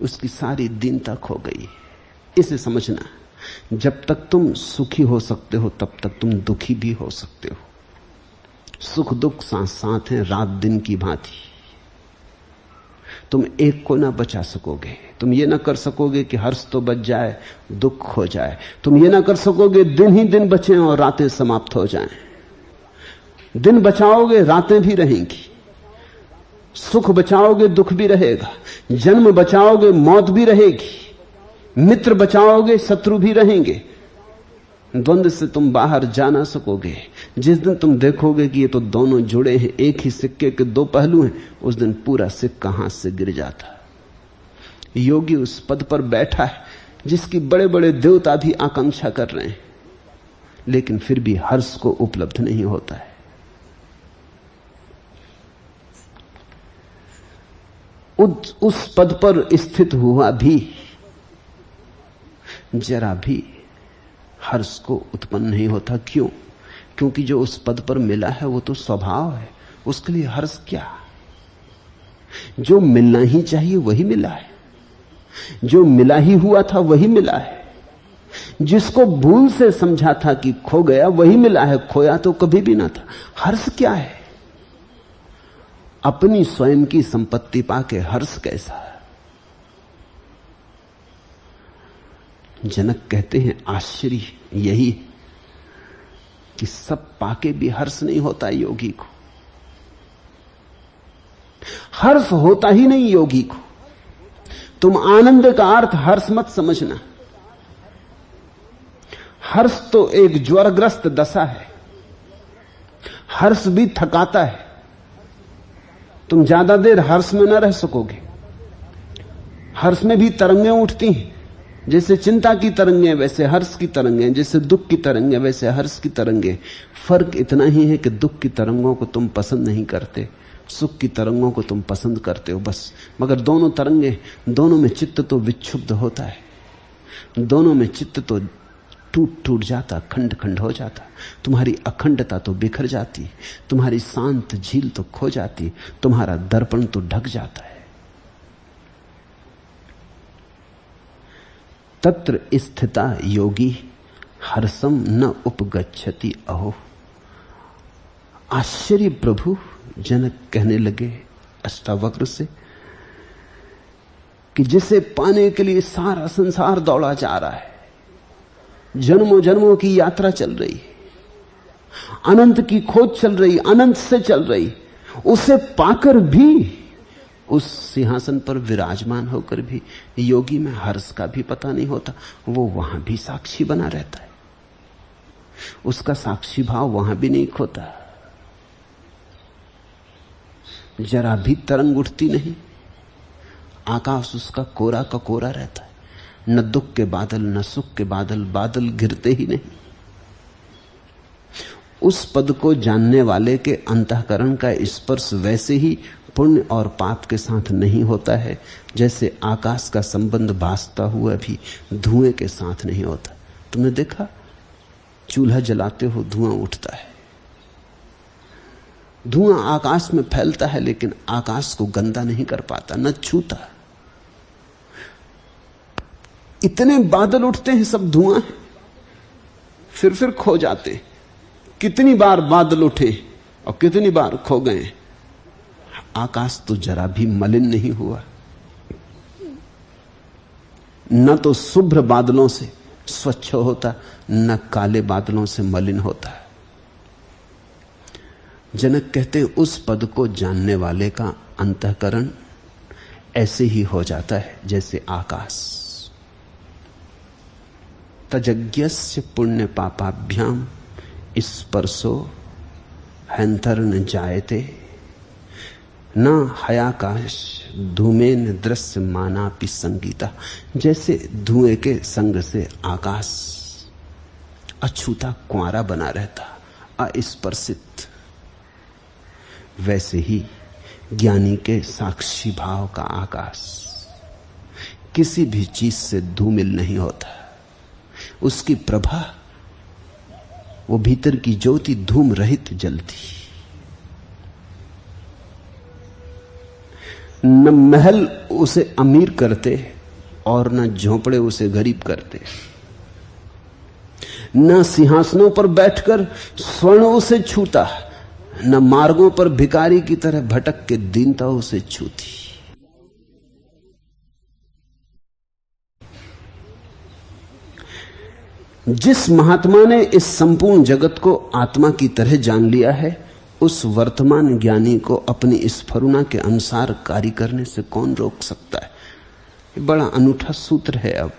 उसकी सारी दीनता खो गई। इसे समझना, जब तक तुम सुखी हो सकते हो तब तक तुम दुखी भी हो सकते हो। सुख दुख साथ साथ हैं, रात दिन की भांति। तुम एक को ना बचा सकोगे। तुम ये ना कर सकोगे कि हर्ष तो बच जाए दुख हो जाए। तुम ये ना कर सकोगे दिन ही दिन बचे और रातें समाप्त हो जाएं। दिन बचाओगे रातें भी रहेंगी, सुख बचाओगे दुख भी रहेगा, जन्म बचाओगे मौत भी रहेगी, मित्र बचाओगे शत्रु भी रहेंगे। द्वंद्व से तुम बाहर जा ना सकोगे। जिस दिन तुम देखोगे कि ये तो दोनों जुड़े हैं, एक ही सिक्के के दो पहलू हैं, उस दिन पूरा सिक्का हाथ से गिर जाता। योगी उस पद पर बैठा है जिसकी बड़े बड़े देवता भी आकांक्षा कर रहे हैं, लेकिन फिर भी हर्ष को उपलब्ध नहीं होता है। उस पद पर स्थित हुआ भी जरा भी हर्ष को उत्पन्न नहीं होता। क्यों? क्योंकि जो उस पद पर मिला है वो तो स्वभाव है, उसके लिए हर्ष क्या? जो मिलना ही चाहिए वही मिला है, जो मिला ही हुआ था वही मिला है, जिसको भूल से समझा था कि खो गया वही मिला है, खोया तो कभी भी ना था। हर्ष क्या है? अपनी स्वयं की संपत्ति पाके हर्ष कैसा है? जनक कहते हैं आश्चर्य यही कि सब पाके भी हर्ष नहीं होता योगी को। हर्ष होता ही नहीं योगी को। तुम आनंद का अर्थ हर्ष मत समझना। हर्ष तो एक ज्वरग्रस्त दशा है। हर्ष भी थकाता है। तुम ज्यादा देर हर्ष में न रह सकोगे। हर्ष में भी तरंगें उठती हैं, जैसे चिंता की तरंगें वैसे हर्ष की तरंगें, जैसे दुख की तरंगें वैसे हर्ष की तरंगें। फर्क इतना ही है कि दुख की तरंगों को तुम पसंद नहीं करते, सुख की तरंगों को तुम पसंद करते हो बस। मगर दोनों तरंगें, दोनों में चित्त तो विक्षुब्ध होता है, दोनों में चित्त तो टूट टूट जाता, खंड खंड हो जाता। तुम्हारी अखंडता तो बिखर जाती, तुम्हारी शांत झील तो खो जाती, तुम्हारा दर्पण तो ढक जाता है। तत्र स्थिता योगी हर्षम न उपगच्छति। अहो आश्चर्य प्रभु, जनक कहने लगे अष्टावक्र से कि जिसे पाने के लिए सारा संसार दौड़ा जा रहा है, जन्मों जन्मों की यात्रा चल रही है, अनंत की खोज चल रही, अनंत से चल रही, उसे पाकर भी, उस सिंहासन पर विराजमान होकर भी योगी में हर्ष का भी पता नहीं होता। वो वहां भी साक्षी बना रहता है, उसका साक्षी भाव वहां भी नहीं खोता। जरा भी तरंग उठती नहीं, आकाश उसका कोरा का कोरा रहता है। न दुख के बादल न सुख के बादल, बादल गिरते ही नहीं। उस पद को जानने वाले के अंतःकरण का स्पर्श वैसे ही पुण्य और पाप के साथ नहीं होता है जैसे आकाश का संबंध भासता हुआ भी धुएं के साथ नहीं होता। तुमने देखा, चूल्हा जलाते हो धुआं उठता है, धुआं आकाश में फैलता है, लेकिन आकाश को गंदा नहीं कर पाता, न छूता। इतने बादल उठते हैं, सब धुआं है, फिर खो जाते। कितनी बार बादल उठे और कितनी बार खो गए। आकाश तो जरा भी मलिन नहीं हुआ, न तो शुभ्र बादलों से स्वच्छ होता, न काले बादलों से मलिन होता। जनक कहते हैं उस पद को जानने वाले का अंतःकरण ऐसे ही हो जाता है जैसे आकाश। तजज्ञस्य पुण्य पापाभ्याम स्पर्शो हैंतर्न जायते न हयाकाश धूमेन दृश्य मानापि संगीता। जैसे धुएं के संग से आकाश अछूता कुंवारा बना रहता, अस्पर्शित। वैसे ही ज्ञानी के साक्षी भाव का आकाश किसी भी चीज से धूमिल नहीं होता। उसकी प्रभा, वो भीतर की ज्योति धूम रहित जलती। न महल उसे अमीर करते और न झोंपड़े उसे गरीब करते, न सिंहासनों पर बैठकर स्वर्ण उसे छूता, न मार्गों पर भिखारी की तरह भटक के दीनता उसे छूती। जिस महात्मा ने इस संपूर्ण जगत को आत्मा की तरह जान लिया है, उस वर्तमान ज्ञानी को अपनी स्फुरना के अनुसार कार्य करने से कौन रोक सकता है? ये बड़ा अनूठा सूत्र है। अब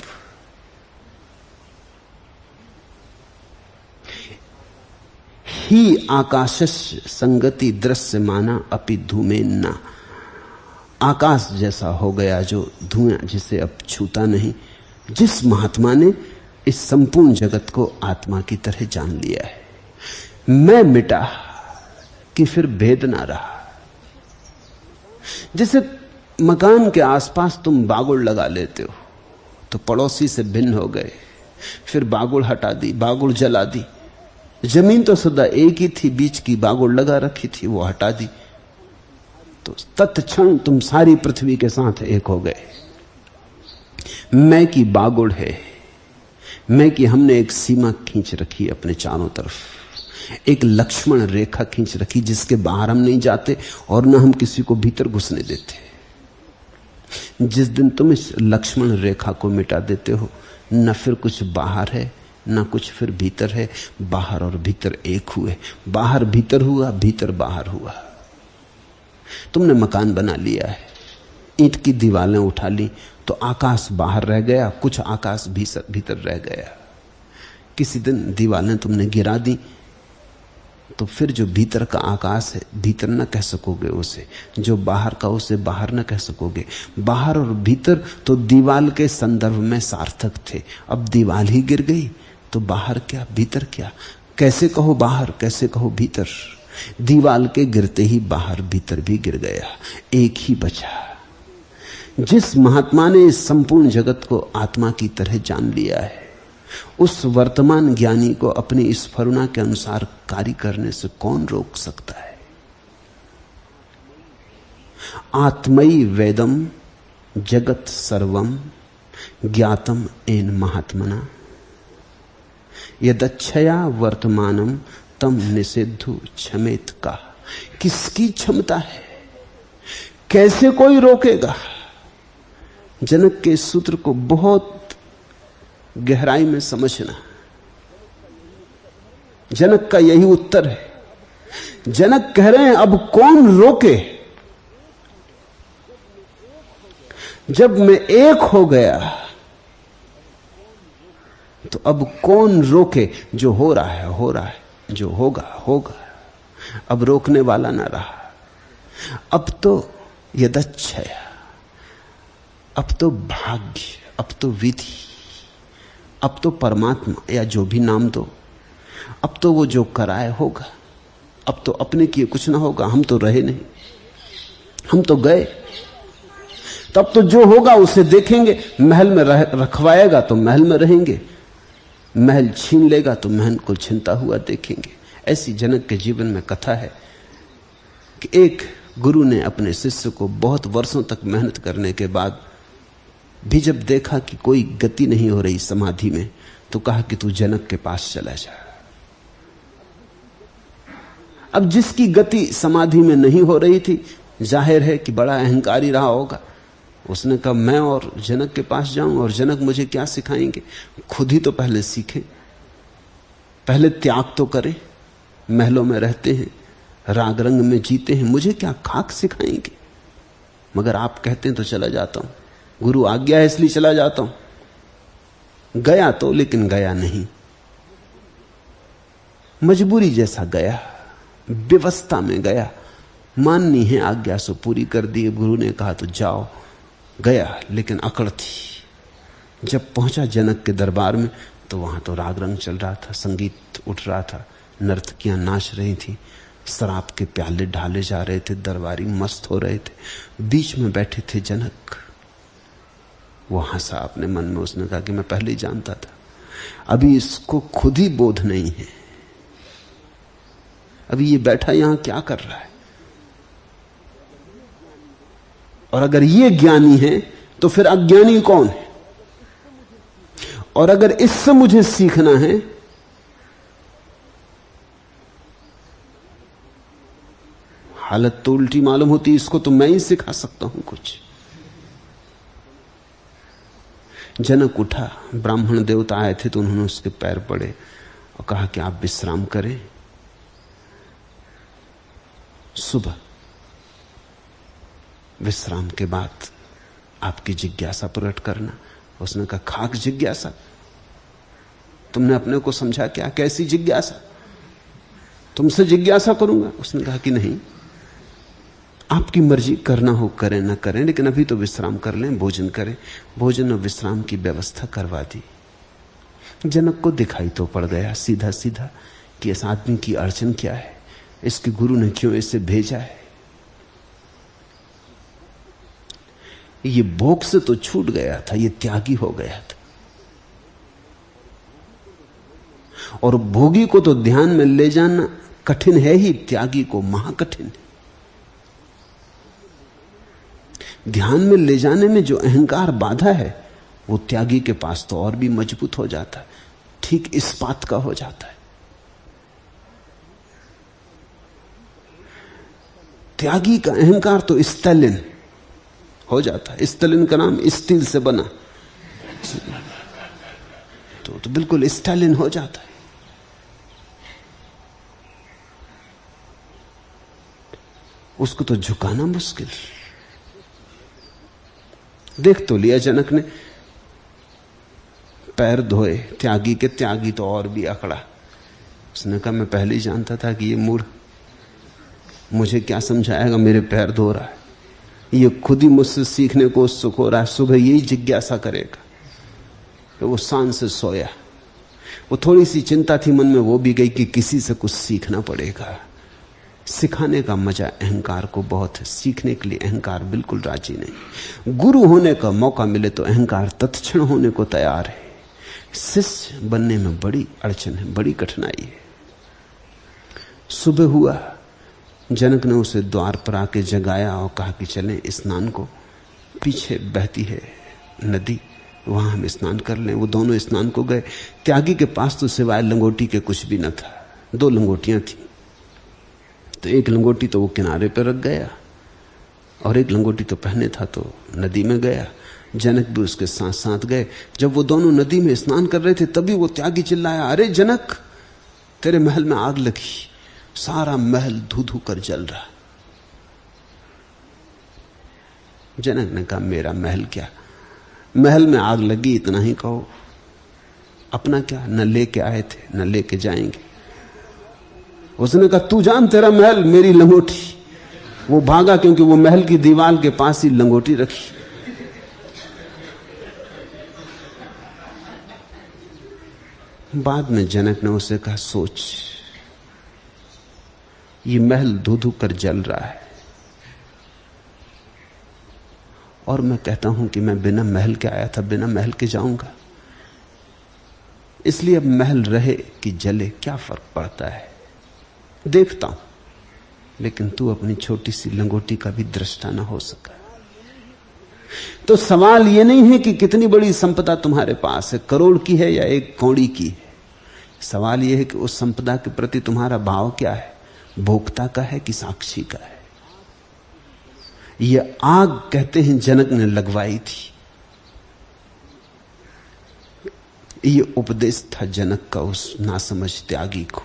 ही आकाशस्य संगति दृश्य माना अपि धूमेन्ना, आकाश जैसा हो गया जो धुआं जिसे अब छूता नहीं। जिस महात्मा ने इस संपूर्ण जगत को आत्मा की तरह जान लिया है, मैं मिटा कि फिर भेद ना रहा। जैसे मकान के आसपास तुम बागुड़ लगा लेते हो तो पड़ोसी से भिन्न हो गए, फिर बागुड़ हटा दी, बागुड़ जला दी। जमीन तो सदा एक ही थी, बीच की बागुड़ लगा रखी थी, वो हटा दी तो तत्क्षण तुम सारी पृथ्वी के साथ एक हो गए। मैं की बागुड़ है, मैं की हमने एक सीमा खींच रखी अपने चारों तरफ, एक लक्ष्मण रेखा खींच रखी जिसके बाहर हम नहीं जाते और न हम किसी को भीतर घुसने देते। जिस दिन तुम इस लक्ष्मण रेखा को मिटा देते हो, न फिर कुछ बाहर है न कुछ फिर भीतर है, बाहर और भीतर एक हुए। बाहर भीतर हुआ, भीतर बाहर हुआ। तुमने मकान बना लिया है, ईंट की दीवारें उठा ली तो आकाश बाहर रह गया, कुछ आकाश भीतर रह गया। किसी दिन दीवारें तुमने गिरा दी तो फिर जो भीतर का आकाश है भीतर न कह सकोगे उसे, जो बाहर का उसे बाहर न कह सकोगे। बाहर और भीतर तो दीवाल के संदर्भ में सार्थक थे, अब दीवाल ही गिर गई तो बाहर क्या भीतर क्या, कैसे कहो बाहर कैसे कहो भीतर। दीवाल के गिरते ही बाहर भीतर भी गिर गया, एक ही बचा। जिस महात्मा ने इस संपूर्ण जगत को आत्मा की तरह जान लिया है, उस वर्तमान ज्ञानी को अपनी स्फुरना के अनुसार कार्य करने से कौन रोक सकता है? आत्मयि वेदम जगत सर्वम ज्ञातम एन महात्मना यदच्छया वर्तमानम तम निषेधु क्षमेत का। किसकी क्षमता है? कैसे कोई रोकेगा? जनक के सूत्र को बहुत गहराई में समझना। जनक का यही उत्तर है। जनक कह रहे हैं अब कौन रोके? जब मैं एक हो गया तो अब कौन रोके? जो हो रहा है हो रहा है, जो होगा होगा। अब रोकने वाला ना रहा। अब तो यदच्छया, अब तो भाग्य, अब तो विधि, अब तो परमात्मा या जो भी नाम दो, अब तो वो जो कराए होगा। अब तो अपने किए कुछ ना होगा, हम तो रहे नहीं, हम तो गए। तब तो जो होगा उसे देखेंगे। महल में रखवाएगा तो महल में रहेंगे, महल छीन लेगा तो महल को छीनता हुआ देखेंगे। ऐसी जनक के जीवन में कथा है कि एक गुरु ने अपने शिष्य को बहुत वर्षों तक मेहनत करने के बाद भी जब देखा कि कोई गति नहीं हो रही समाधि में, तो कहा कि तू जनक के पास चला जा। अब जिसकी गति समाधि में नहीं हो रही थी, जाहिर है कि बड़ा अहंकारी रहा होगा। उसने कहा मैं और जनक के पास जाऊं और जनक मुझे क्या सिखाएंगे? खुद ही तो पहले सीखे, पहले त्याग तो करें। महलों में रहते हैं, राग रंग में जीते हैं, मुझे क्या खाक सिखाएंगे? मगर आप कहते हैं तो चला जाता हूं, गुरु आज्ञा है इसलिए चला जाता हूं। गया तो, लेकिन गया नहीं, मजबूरी जैसा गया, व्यवस्था में गया। माननी है आज्ञा सो पूरी कर दी। गुरु ने कहा तो जाओ। गया लेकिन अकड़ थी। जब पहुंचा जनक के दरबार में तो वहां तो राग रंग चल रहा था, संगीत उठ रहा था, नर्तकियां नाच रही थी, शराब के प्याले ढाले जा रहे थे, दरबारी मस्त हो रहे थे, बीच में बैठे थे जनक। वो हंसा अपने मन में, उसने कहा कि मैं पहले ही जानता था, अभी इसको खुद ही बोध नहीं है, अभी ये बैठा यहां क्या कर रहा है। और अगर ये ज्ञानी है तो फिर अज्ञानी कौन है? और अगर इससे मुझे सीखना है हालत तो उल्टी मालूम होती, इसको तो मैं ही सिखा सकता हूं कुछ। जनक उठा, ब्राह्मण देवता आए थे तो उन्होंने उसके पैर पड़े और कहा कि आप विश्राम करें, सुबह विश्राम के बाद आपकी जिज्ञासा प्रकट करना। उसने कहा खाक जिज्ञासा? तुमने अपने को समझा क्या? कैसी जिज्ञासा? तुमसे जिज्ञासा करूंगा? उसने कहा कि नहीं, आपकी मर्जी, करना हो करें ना करें, लेकिन अभी तो विश्राम कर लें, भोजन करें। भोजन और विश्राम की व्यवस्था करवा दी। जनक को दिखाई तो पड़ गया सीधा सीधा कि इस आदमी की अड़चन क्या है, इसके गुरु ने क्यों इसे भेजा है। ये भोग से तो छूट गया था, ये त्यागी हो गया था। और भोगी को तो ध्यान में ले जाना कठिन है ही, त्यागी को महाकठिन है। ध्यान में ले जाने में जो अहंकार बाधा है वो त्यागी के पास तो और भी मजबूत हो जाता है, ठीक इस्पात का हो जाता है। त्यागी का अहंकार तो स्टेलिन हो जाता है। स्टेलिन का नाम स्टील से बना, तो बिल्कुल स्टेलिन हो जाता है। उसको तो झुकाना मुश्किल। देख तो लिया जनक ने, पैर धोए त्यागी के, त्यागी तो और भी अकड़ा। उसने कहा मैं पहले ही जानता था कि ये मूढ़ मुझे क्या समझाएगा, मेरे पैर धो रहा है, ये खुद ही मुझसे सीखने को उत्सुक हो रहा है, सुबह यही जिज्ञासा करेगा। तो वो शान से सोया। वो थोड़ी सी चिंता थी मन में, वो भी गई कि किसी से कुछ सीखना पड़ेगा। सिखाने का मजा अहंकार को बहुत है, सीखने के लिए अहंकार बिल्कुल राजी नहीं। गुरु होने का मौका मिले तो अहंकार तत्क्षण होने को तैयार है। शिष्य बनने में बड़ी अड़चन है, बड़ी कठिनाई है। सुबह हुआ, जनक ने उसे द्वार पर आके जगाया और कहा कि चलें स्नान को, पीछे बहती है नदी, वहां हम स्नान कर लें। वो दोनों स्नान को गए। त्यागी के पास तो सिवाय लंगोटी के कुछ भी न था। 2 लंगोटियां थी, तो एक लंगोटी तो वो किनारे पर रख गया और एक लंगोटी तो पहने था तो नदी में गया। जनक भी उसके साथ साथ गए। जब वो दोनों नदी में स्नान कर रहे थे तभी वो त्यागी चिल्लाया, अरे जनक, तेरे महल में आग लगी, सारा महल धू धू कर जल रहा। जनक ने कहा मेरा महल क्या, महल में आग लगी इतना ही कहो, अपना क्या, न लेके आए थे न लेके जाएंगे। उसने कहा तू जान, तेरा महल मेरी लंगोटी। वो भागा क्योंकि वो महल की दीवार के पास ही लंगोटी रखी। बाद में जनक ने उसे कहा सोच, ये महल धू धू कर जल रहा है और मैं कहता हूं कि मैं बिना महल के आया था, बिना महल के जाऊंगा। इसलिए अब महल रहे कि जले क्या फर्क पड़ता है, देखता हूं। लेकिन तू अपनी छोटी सी लंगोटी का भी दृष्टा ना हो सका। तो सवाल यह नहीं है कि कितनी बड़ी संपदा तुम्हारे पास है, करोड़ की है या 1 कौड़ी की है। सवाल यह है कि उस संपदा के प्रति तुम्हारा भाव क्या है, भोक्ता का है कि साक्षी का है। यह आग कहते हैं जनक ने लगवाई थी। यह उपदेश था जनक का उस नासमझ त्यागी को।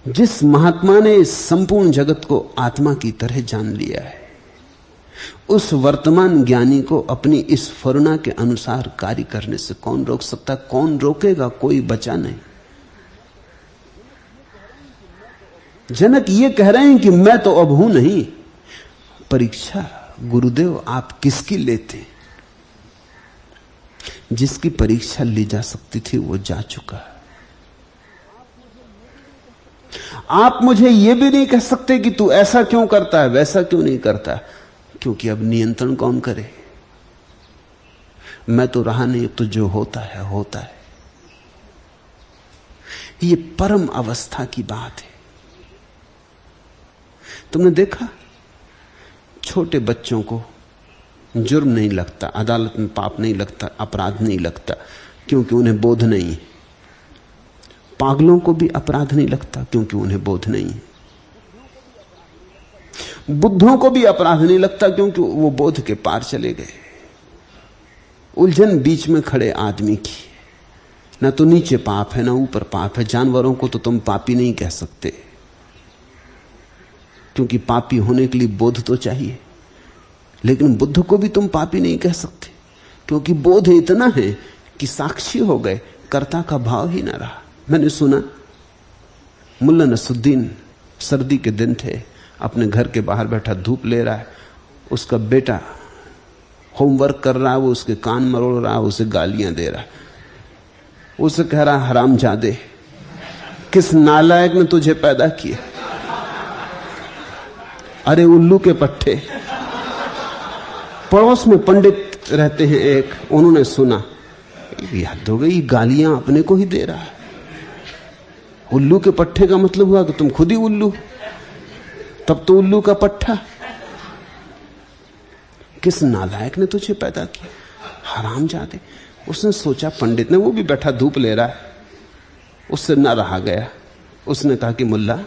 जिस महात्मा ने इस संपूर्ण जगत को आत्मा की तरह जान लिया है, उस वर्तमान ज्ञानी को अपनी इस फरुणा के अनुसार कार्य करने से कौन रोक सकता? कौन रोकेगा? कोई बचा नहीं। जनक ये कह रहे हैं कि मैं तो अब हूं नहीं। परीक्षा गुरुदेव आप किसकी लेते? जिसकी परीक्षा ली जा सकती थी वो जा चुका है। आप मुझे यह भी नहीं कह सकते कि तू ऐसा क्यों करता है, वैसा क्यों नहीं करता, क्योंकि अब नियंत्रण कौन करे? मैं तो रहा नहीं, तो जो होता है होता है। ये परम अवस्था की बात है। तुमने देखा, छोटे बच्चों को जुर्म नहीं लगता, अदालत में पाप नहीं लगता, अपराध नहीं लगता, क्योंकि उन्हें बोध नहीं है। पागलों को भी अपराध नहीं लगता, क्योंकि उन्हें बोध नहीं है। बुद्धों को भी अपराध नहीं लगता, क्योंकि वो बोध के पार चले गए। उलझन बीच में खड़े आदमी की, ना तो नीचे पाप है ना ऊपर पाप है। जानवरों को तो तुम पापी नहीं कह सकते, क्योंकि पापी होने के लिए बोध तो चाहिए। लेकिन बुद्ध को भी तुम पापी नहीं कह सकते, क्योंकि बोध इतना है कि साक्षी हो गए, कर्ता का भाव ही ना रहा। मैंने सुना मुल्ला नसरुद्दीन, सर्दी के दिन थे, अपने घर के बाहर बैठा धूप ले रहा है, उसका बेटा होमवर्क कर रहा है, वो उसके कान मरोड़ रहा है, उसे गालियां दे रहा है, उसे कह रहा हरामजादे, किस नालायक ने तुझे पैदा किया, अरे उल्लू के पट्टे। पड़ोस में पंडित रहते हैं एक, उन्होंने सुना, याद हो गई, गालियां अपने को ही दे रहा है। उल्लू के पट्टे का मतलब हुआ कि तुम खुद ही उल्लू, तब तो उल्लू का पट्टा। किस नालायक ने तुझे पैदा किया, हरामजादे। उसने सोचा, पंडित ने, वो भी बैठा धूप ले रहा है, उससे ना रहा गया। उसने कहा कि मुल्ला,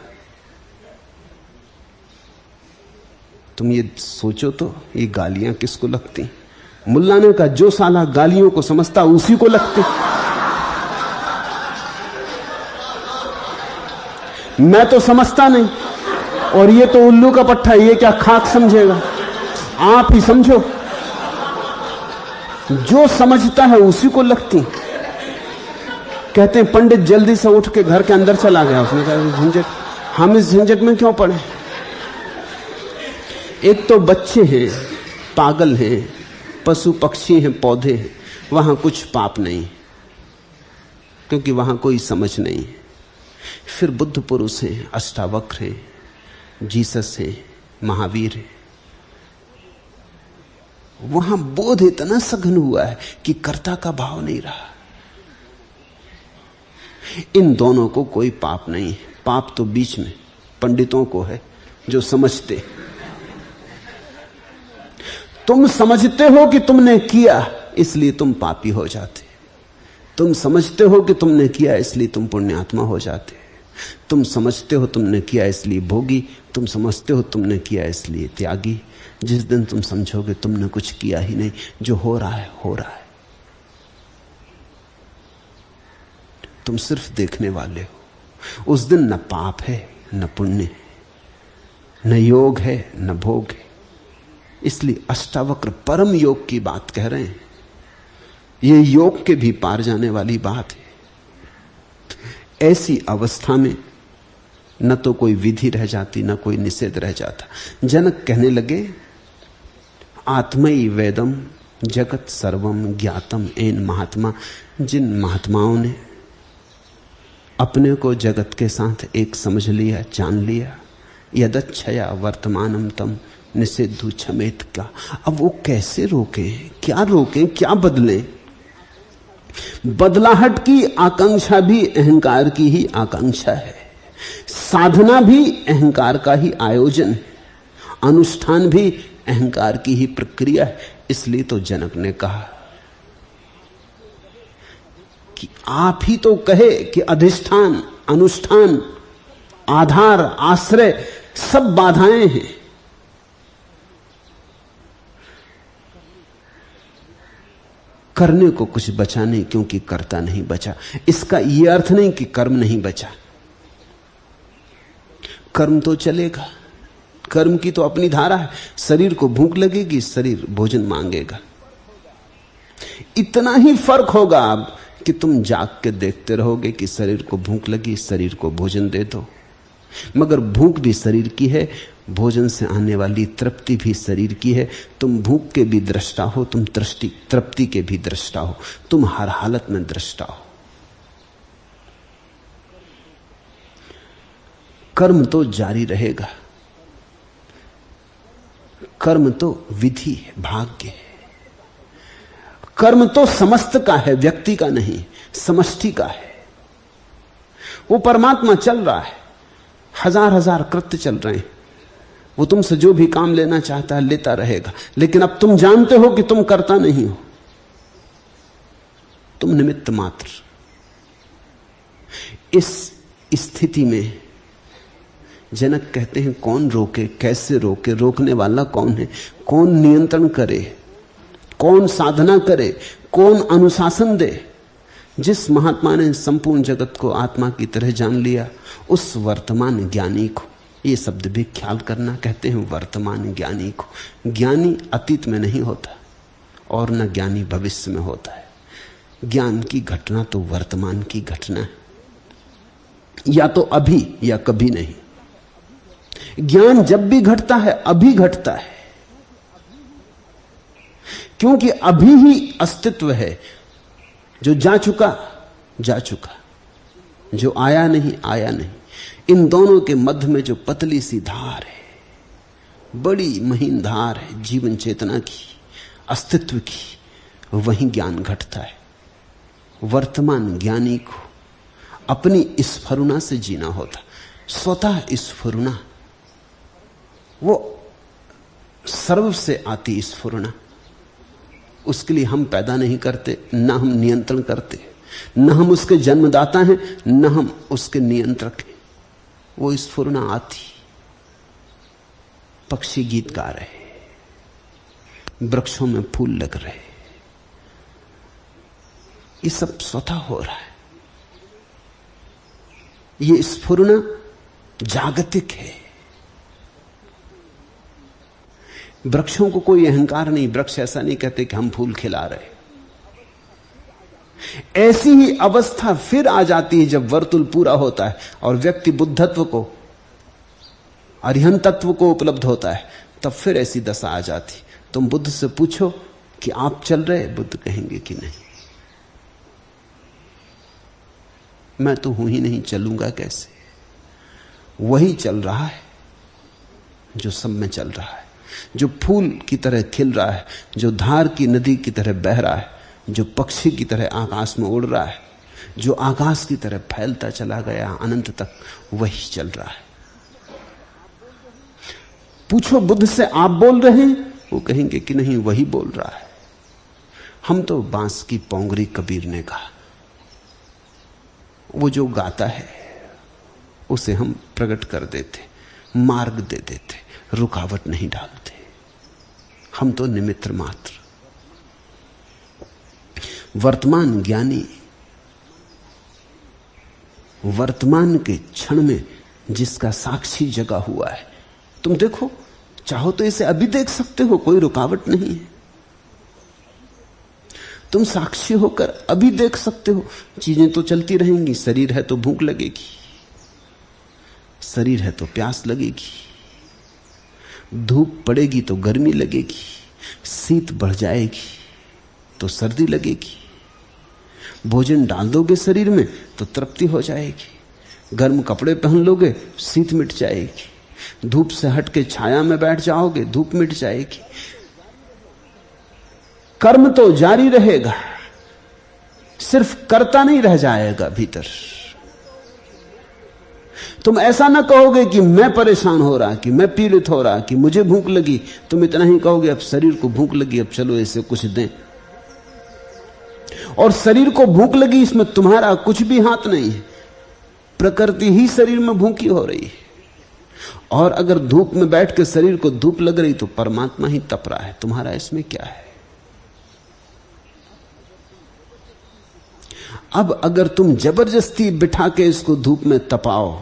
तुम ये सोचो तो ये गालियां किसको लगती? मुल्ला ने कहा, जो साला गालियों को समझता उसी को लगती। मैं तो समझता नहीं, और ये तो उल्लू का पट्टा, ये क्या खाक समझेगा? आप ही समझो, जो समझता है उसी को लगती। कहते हैं पंडित जल्दी से उठ के घर के अंदर चला गया। उसने कहा, झंझट, हम इस झंझट में क्यों पड़े? एक तो बच्चे हैं, पागल हैं, पशु पक्षी हैं, पौधे हैं, वहां कुछ पाप नहीं, क्योंकि वहां कोई समझ नहीं। फिर बुद्ध पुरुष हैं, अष्टावक्र हैं, जीसस हैं, महावीर हैं, वहां बोध इतना सघन हुआ है कि कर्ता का भाव नहीं रहा। इन दोनों को कोई पाप नहीं है। पाप तो बीच में पंडितों को है, जो समझते। तुम समझते हो कि तुमने किया, इसलिए तुम पापी हो जाते। तुम समझते हो कि तुमने किया, इसलिए तुम पुण्यात्मा हो जाते। तुम समझते हो तुमने किया, इसलिए भोगी। तुम समझते हो तुमने किया, इसलिए त्यागी। जिस दिन तुम समझोगे तुमने कुछ किया ही नहीं, जो हो रहा है हो रहा है, तुम सिर्फ देखने वाले हो। उस दिन न पाप है न पुण्य है, न योग है न भोग है। इसलिए अष्टावक्र परम योग की बात कह रहे हैं। ये योग के भी पार जाने वाली बात है। ऐसी अवस्था में न तो कोई विधि रह जाती, न कोई निषेध रह जाता। जनक कहने लगे, आत्मई वेदम जगत सर्वम ज्ञातम एन महात्मा। जिन महात्माओं ने अपने को जगत के साथ एक समझ लिया, जान लिया, यदच्छया वर्तमानम तम निषेधु छमेत का। अब वो कैसे रोकें, क्या रोकें, क्या बदलें? बदलाहट की आकांक्षा भी अहंकार की ही आकांक्षा है। साधना भी अहंकार का ही आयोजन है। अनुष्ठान भी अहंकार की ही प्रक्रिया है। इसलिए तो जनक ने कहा कि आप ही तो कहे कि अधिष्ठान, अनुष्ठान, आधार, आश्रय सब बाधाएं हैं। करने को कुछ बचा नहीं, क्योंकि कर्ता नहीं बचा। इसका यह अर्थ नहीं कि कर्म नहीं बचा। कर्म तो चलेगा, कर्म की तो अपनी धारा है। शरीर को भूख लगेगी, शरीर भोजन मांगेगा। इतना ही फर्क होगा अब कि तुम जाग के देखते रहोगे कि शरीर को भूख लगी, शरीर को भोजन दे दो। मगर भूख भी शरीर की है, भोजन से आने वाली तृप्ति भी शरीर की है। तुम भूख के भी दृष्टा हो, तुम तृप्ति के भी दृष्टा हो, तुम हर हालत में दृष्टा हो। कर्म तो जारी रहेगा। कर्म तो विधि है, भाग्य है। कर्म तो समस्त का है, व्यक्ति का नहीं, समष्टि का है। वो परमात्मा चल रहा है, हजार हजार कृत्य चल रहे हैं। वो तुमसे जो भी काम लेना चाहता है लेता रहेगा, लेकिन अब तुम जानते हो कि तुम करता नहीं हो, तुम निमित्त मात्र। इस स्थिति में जनक कहते हैं कौन रोके, कैसे रोके, रोकने वाला कौन है, कौन नियंत्रण करे, कौन साधना करे, कौन अनुशासन दे। जिस महात्मा ने संपूर्ण जगत को आत्मा की तरह जान लिया, उस वर्तमान ज्ञानी को, ये शब्द भी ख्याल करना, कहते हैं वर्तमान ज्ञानी को। ज्ञानी अतीत में नहीं होता और न ज्ञानी भविष्य में होता है। ज्ञान की घटना तो वर्तमान की घटना है, या तो अभी या कभी नहीं। ज्ञान जब भी घटता है अभी घटता है, क्योंकि अभी ही अस्तित्व है। जो जा चुका जा चुका, जो आया नहीं आया नहीं। इन दोनों के मध्य में जो पतली सी धार है, बड़ी महीन धार है जीवन चेतना की, अस्तित्व की, वहीं ज्ञान घटता है। वर्तमान ज्ञानी को अपनी स्फुरना से जीना होता, स्वतः स्फुरना, वो सर्व से आती स्फुरना। उसके लिए हम पैदा नहीं करते, न हम नियंत्रण करते, न हम उसके जन्मदाता हैं, न हम उसके नियंत्रक हैं। वो स्फुरना आती। पक्षी गीत गा रहे, वृक्षों में फूल लग रहे, ये सब स्वतः हो रहा है। ये स्फुरना जागतिक है। वृक्षों को कोई अहंकार नहीं। वृक्ष ऐसा नहीं कहते कि हम फूल खिला रहे। ऐसी ही अवस्था फिर आ जाती है जब वर्तुल पूरा होता है और व्यक्ति बुद्धत्व को, अरिहंत तत्व को उपलब्ध होता है, तब फिर ऐसी दशा आ जाती। तुम बुद्ध से पूछो कि आप चल रहे, बुद्ध कहेंगे कि नहीं, मैं तो हूं ही नहीं, चलूंगा कैसे। वही चल रहा है जो सब में चल रहा है, जो फूल की तरह खिल रहा है, जो धार की नदी की तरह बह रहा है, जो पक्षी की तरह आकाश में उड़ रहा है, जो आकाश की तरह फैलता चला गया अनंत तक, वही चल रहा है। पूछो बुद्ध से आप बोल रहे हैं, वो कहेंगे कि नहीं, वही बोल रहा है। हम तो बांस की पोंगरी कबीर ने कहा, वो जो गाता है उसे हम प्रकट कर देते, मार्ग दे देते, रुकावट नहीं डालते। हम तो निमित्त मात्र। वर्तमान ज्ञानी वर्तमान के क्षण में जिसका साक्षी जगा हुआ है। तुम देखो, चाहो तो इसे अभी देख सकते हो, कोई रुकावट नहीं है। तुम साक्षी होकर अभी देख सकते हो। चीजें तो चलती रहेंगी। शरीर है तो भूख लगेगी, शरीर है तो प्यास लगेगी, धूप पड़ेगी तो गर्मी लगेगी, शीत बढ़ जाएगी तो सर्दी लगेगी, भोजन डाल दोगे शरीर में तो तृप्ति हो जाएगी, गर्म कपड़े पहन लोगे शीत मिट जाएगी, धूप से हट के छाया में बैठ जाओगे धूप मिट जाएगी। कर्म तो जारी रहेगा, सिर्फ करता नहीं रह जाएगा भीतर। तुम ऐसा ना कहोगे कि मैं परेशान हो रहा, कि मैं पीड़ित हो रहा, कि मुझे भूख लगी। तुम इतना ही कहोगे अब शरीर को भूख लगी, अब चलो इसे कुछ दें। और शरीर को भूख लगी, इसमें तुम्हारा कुछ भी हाथ नहीं है। प्रकृति ही शरीर में भूखी हो रही है। और अगर धूप में बैठ के शरीर को धूप लग रही तो परमात्मा ही तप रहा है, तुम्हारा इसमें क्या है। अब अगर तुम जबरदस्ती बिठा के इसको धूप में तपाओ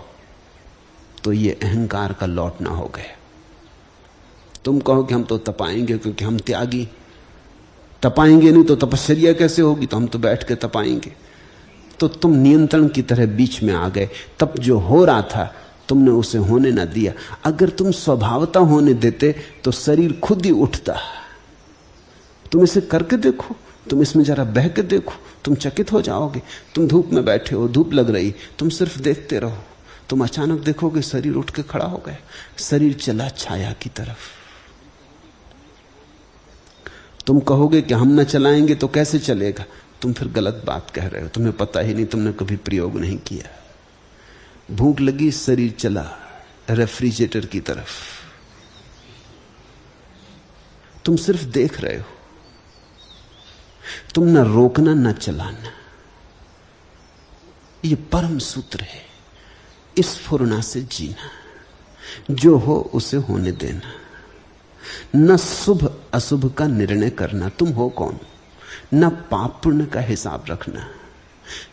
तो ये अहंकार का लौटना हो गया। तुम कहो कि हम तो तपाएंगे क्योंकि हम त्यागी, तपाएंगे नहीं तो तपश्चर्या कैसे होगी, तो हम तो बैठ के तपाएंगे। तो तुम नियंत्रण की तरह बीच में आ गए। तब जो हो रहा था तुमने उसे होने ना दिया। अगर तुम स्वभावता होने देते तो शरीर खुद ही उठता। तुम इसे करके देखो, तुम इसमें जरा बह के देखो, तुम चकित हो जाओगे। तुम धूप में बैठे हो, धूप लग रही, तुम सिर्फ देखते रहो, तुम अचानक देखोगे शरीर उठ के खड़ा हो गया, शरीर चला छाया की तरफ। तुम कहोगे कि हम न चलाएंगे तो कैसे चलेगा? तुम फिर गलत बात कह रहे हो, तुम्हें पता ही नहीं, तुमने कभी प्रयोग नहीं किया। भूख लगी, शरीर चला रेफ्रिजरेटर की तरफ, तुम सिर्फ देख रहे हो, तुम न रोकना न चलाना। ये परम सूत्र है, स्फुरना से जीना, जो हो उसे होने देना, न शुभ अशुभ का निर्णय करना, तुम हो कौन, न पाप पुण्य का हिसाब रखना,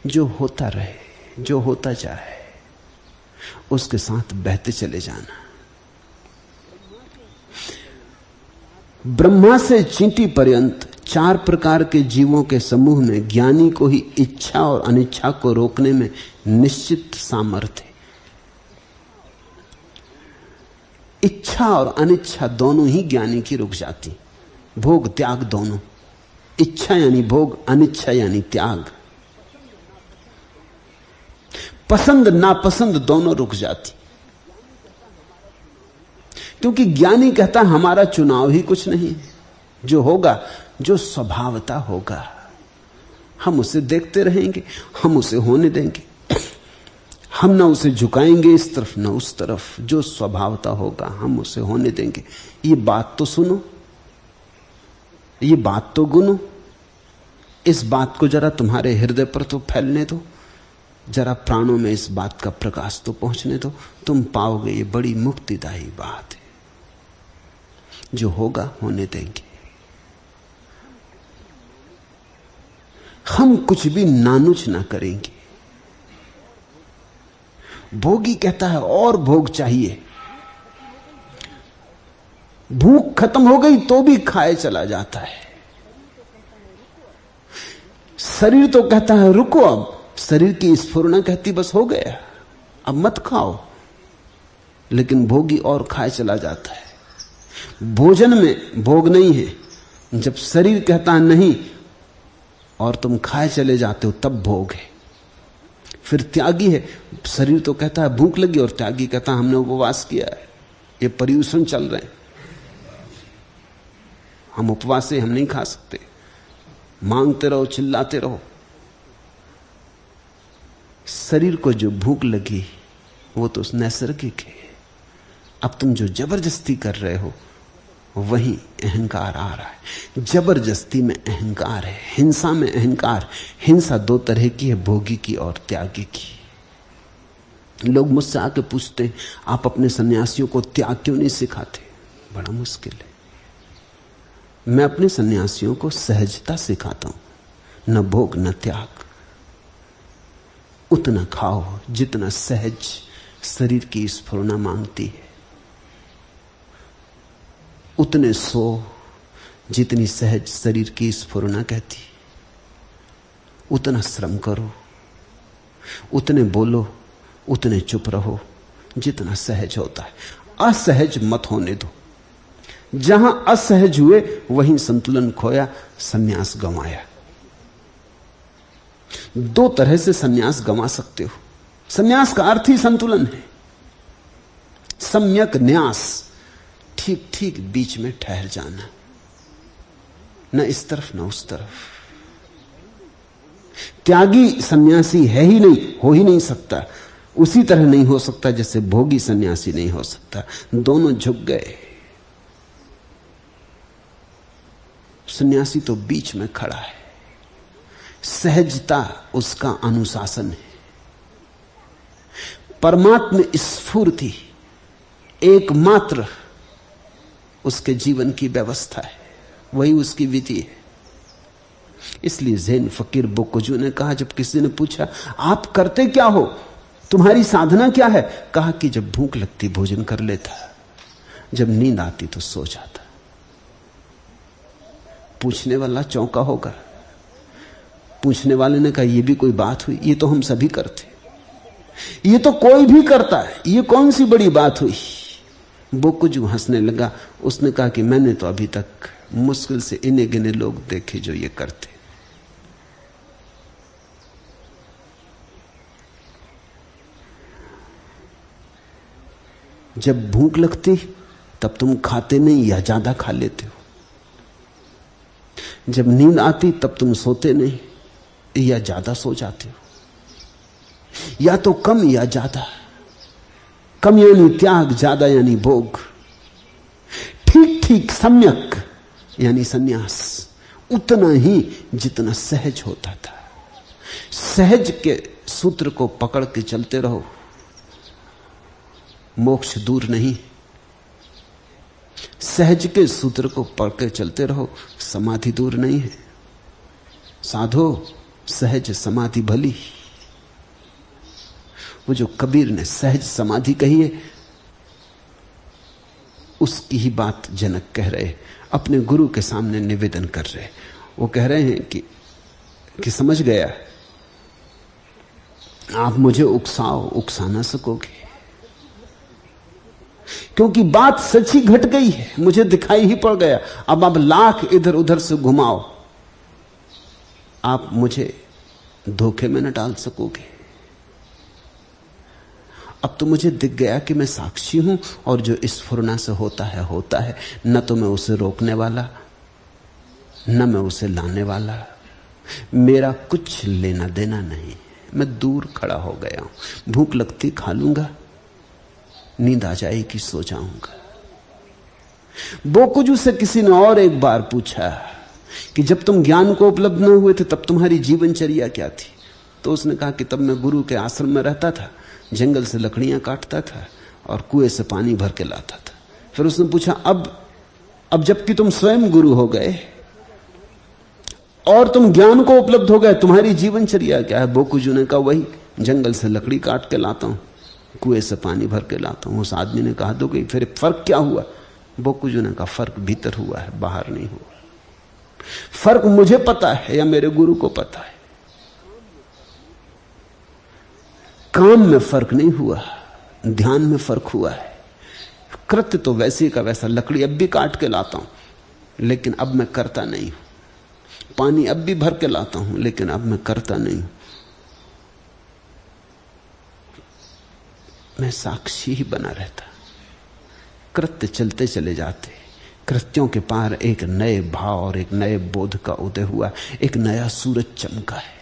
जो होता रहे, जो होता जाए उसके साथ बहते चले जाना। ब्रह्मा से चींटी पर्यंत 4 प्रकार के जीवों के समूह में ज्ञानी को ही इच्छा और अनिच्छा को रोकने में निश्चित सामर्थ्य है। इच्छा और अनिच्छा दोनों ही ज्ञानी की रुक जाती, भोग त्याग दोनों, इच्छा यानी भोग, अनिच्छा यानी त्याग, पसंद नापसंद दोनों रुक जाती। क्योंकि ज्ञानी कहता हमारा चुनाव ही कुछ नहीं, जो होगा, जो स्वभावता होगा, हम उसे देखते रहेंगे, हम उसे होने देंगे, हम ना उसे झुकाएंगे इस तरफ ना उस तरफ, जो स्वभावता होगा हम उसे होने देंगे। ये बात तो सुनो, ये बात तो गुनो, इस बात को जरा तुम्हारे हृदय पर तो फैलने दो, जरा प्राणों में इस बात का प्रकाश तो पहुंचने दो, तुम पाओगे ये बड़ी मुक्तिदायी बात है। जो होगा होने देंगे, हम कुछ भी नानुच ना करेंगे। भोगी कहता है और भोग चाहिए, भूख खत्म हो गई तो भी खाए चला जाता है। शरीर तो कहता है रुको, अब शरीर की स्फुरना कहती बस हो गया, अब मत खाओ, लेकिन भोगी और खाए चला जाता है। भोजन में भोग नहीं है, जब शरीर कहता है नहीं और तुम खाए चले जाते हो तब भोग है। फिर त्यागी है, शरीर तो कहता है भूख लगी और त्यागी कहता है हमने उपवास किया है, ये पर्यूषण चल रहे हैं, हम उपवास से हम नहीं खा सकते, मांगते रहो चिल्लाते रहो। शरीर को जो भूख लगी वो तो नैसर्गिक है, अब तुम जो जबरदस्ती कर रहे हो वही अहंकार आ रहा है। जबरदस्ती में अहंकार है, हिंसा में अहंकार। हिंसा 2 तरह की है, भोगी की और त्यागी की। लोग मुझसे आके पूछते हैं आप अपने सन्यासियों को त्याग क्यों नहीं सिखाते? बड़ा मुश्किल है। मैं अपने सन्यासियों को सहजता सिखाता हूं, न भोग न त्याग। उतना खाओ जितना सहज शरीर की स्फुरना मांगती है, उतने सो जितनी सहज शरीर की स्फुरना कहती, उतना श्रम करो, उतने बोलो, उतने चुप रहो जितना सहज होता है। असहज मत होने दो। जहां असहज हुए वहीं संतुलन खोया, संन्यास गंवाया। 2 तरह से संन्यास गंवा सकते हो। संन्यास का अर्थ ही संतुलन है, सम्यक न्यास, ठीक ठीक बीच में ठहर जाना, न इस तरफ न उस तरफ। त्यागी सन्यासी है ही नहीं, हो ही नहीं सकता, उसी तरह नहीं हो सकता जैसे भोगी सन्यासी नहीं हो सकता। दोनों झुक गए, सन्यासी तो बीच में खड़ा है। सहजता उसका अनुशासन है। परमात्म स्फूर्ति एकमात्र उसके जीवन की व्यवस्था है, वही उसकी विधि है। इसलिए ज़ैन फकीर बोकोजू ने कहा, जब किसी ने पूछा आप करते क्या हो, तुम्हारी साधना क्या है, कहा कि जब भूख लगती भोजन कर लेता, जब नींद आती तो सो जाता। पूछने वाला चौंका होगा। पूछने वाले ने कहा यह भी कोई बात हुई, ये तो हम सभी करते, ये तो कोई भी करता है, ये कौन सी बड़ी बात हुई। बोकोजू हंसने लगा। उसने कहा कि मैंने तो अभी तक मुश्किल से इन्हें गिने लोग देखे जो ये करते। जब भूख लगती तब तुम खाते नहीं या ज्यादा खा लेते हो। जब नींद आती तब तुम सोते नहीं या ज्यादा सो जाते हो। या तो कम या ज्यादा। कम यानी त्याग, ज्यादा यानी भोग। ठीक ठीक सम्यक यानी सन्यास। उतना ही जितना सहज होता था। सहज के सूत्र को पकड़ के चलते रहो, मोक्ष दूर नहीं। सहज के सूत्र को पकड़ के चलते रहो, समाधि दूर नहीं है। साधो सहज समाधि भली। वो जो कबीर ने सहज समाधि कही है, उसकी ही बात जनक कह रहे, अपने गुरु के सामने निवेदन कर रहे। वो कह रहे हैं कि समझ गया, आप मुझे उकसा ना सकोगे, क्योंकि बात सच्ची घट गई है, मुझे दिखाई ही पड़ गया। अब आप लाख इधर उधर से घुमाओ, आप मुझे धोखे में न डाल सकोगे। अब तो मुझे दिख गया कि मैं साक्षी हूं, और जो स्फुरना से होता है। न तो मैं उसे रोकने वाला, न मैं उसे लाने वाला। मेरा कुछ लेना देना नहीं। मैं दूर खड़ा हो गया हूं। भूख लगती खा लूंगा, नींद आ जाएगी सो जाऊंगा। बोकुजू से किसी ने और एक बार पूछा कि जब तुम ज्ञान को उपलब्ध न हुए थे तब तुम्हारी जीवनचर्या क्या थी? तो उसने कहा कि तब मैं गुरु के आश्रम में रहता था, जंगल से लकड़ियां काटता था और कुएं से पानी भर के लाता था। फिर उसने पूछा, अब जबकि तुम स्वयं गुरु हो गए और तुम ज्ञान को उपलब्ध हो गए, तुम्हारी जीवनचर्या क्या है? बोकुजू ने कहा, वही जंगल से लकड़ी काट के लाता हूं, कुएं से पानी भर के लाता हूं। उस आदमी ने कहा, तो कि फिर फर्क क्या हुआ? बोकुजू ने कहा, फर्क भीतर हुआ है, बाहर नहीं हुआ। फर्क मुझे पता है या मेरे गुरु को पता है। काम में फर्क नहीं हुआ, ध्यान में फर्क हुआ है। कृत्य तो वैसे का वैसा, लकड़ी अब भी काट के लाता हूं लेकिन अब मैं करता नहीं हूं। पानी अब भी भर के लाता हूं लेकिन अब मैं करता नहीं हूं। मैं साक्षी ही बना रहता। कृत्य चलते चले जाते। कृत्यों के पार एक नए भाव और एक नए बोध का उदय हुआ, एक नया सूरज चमका है।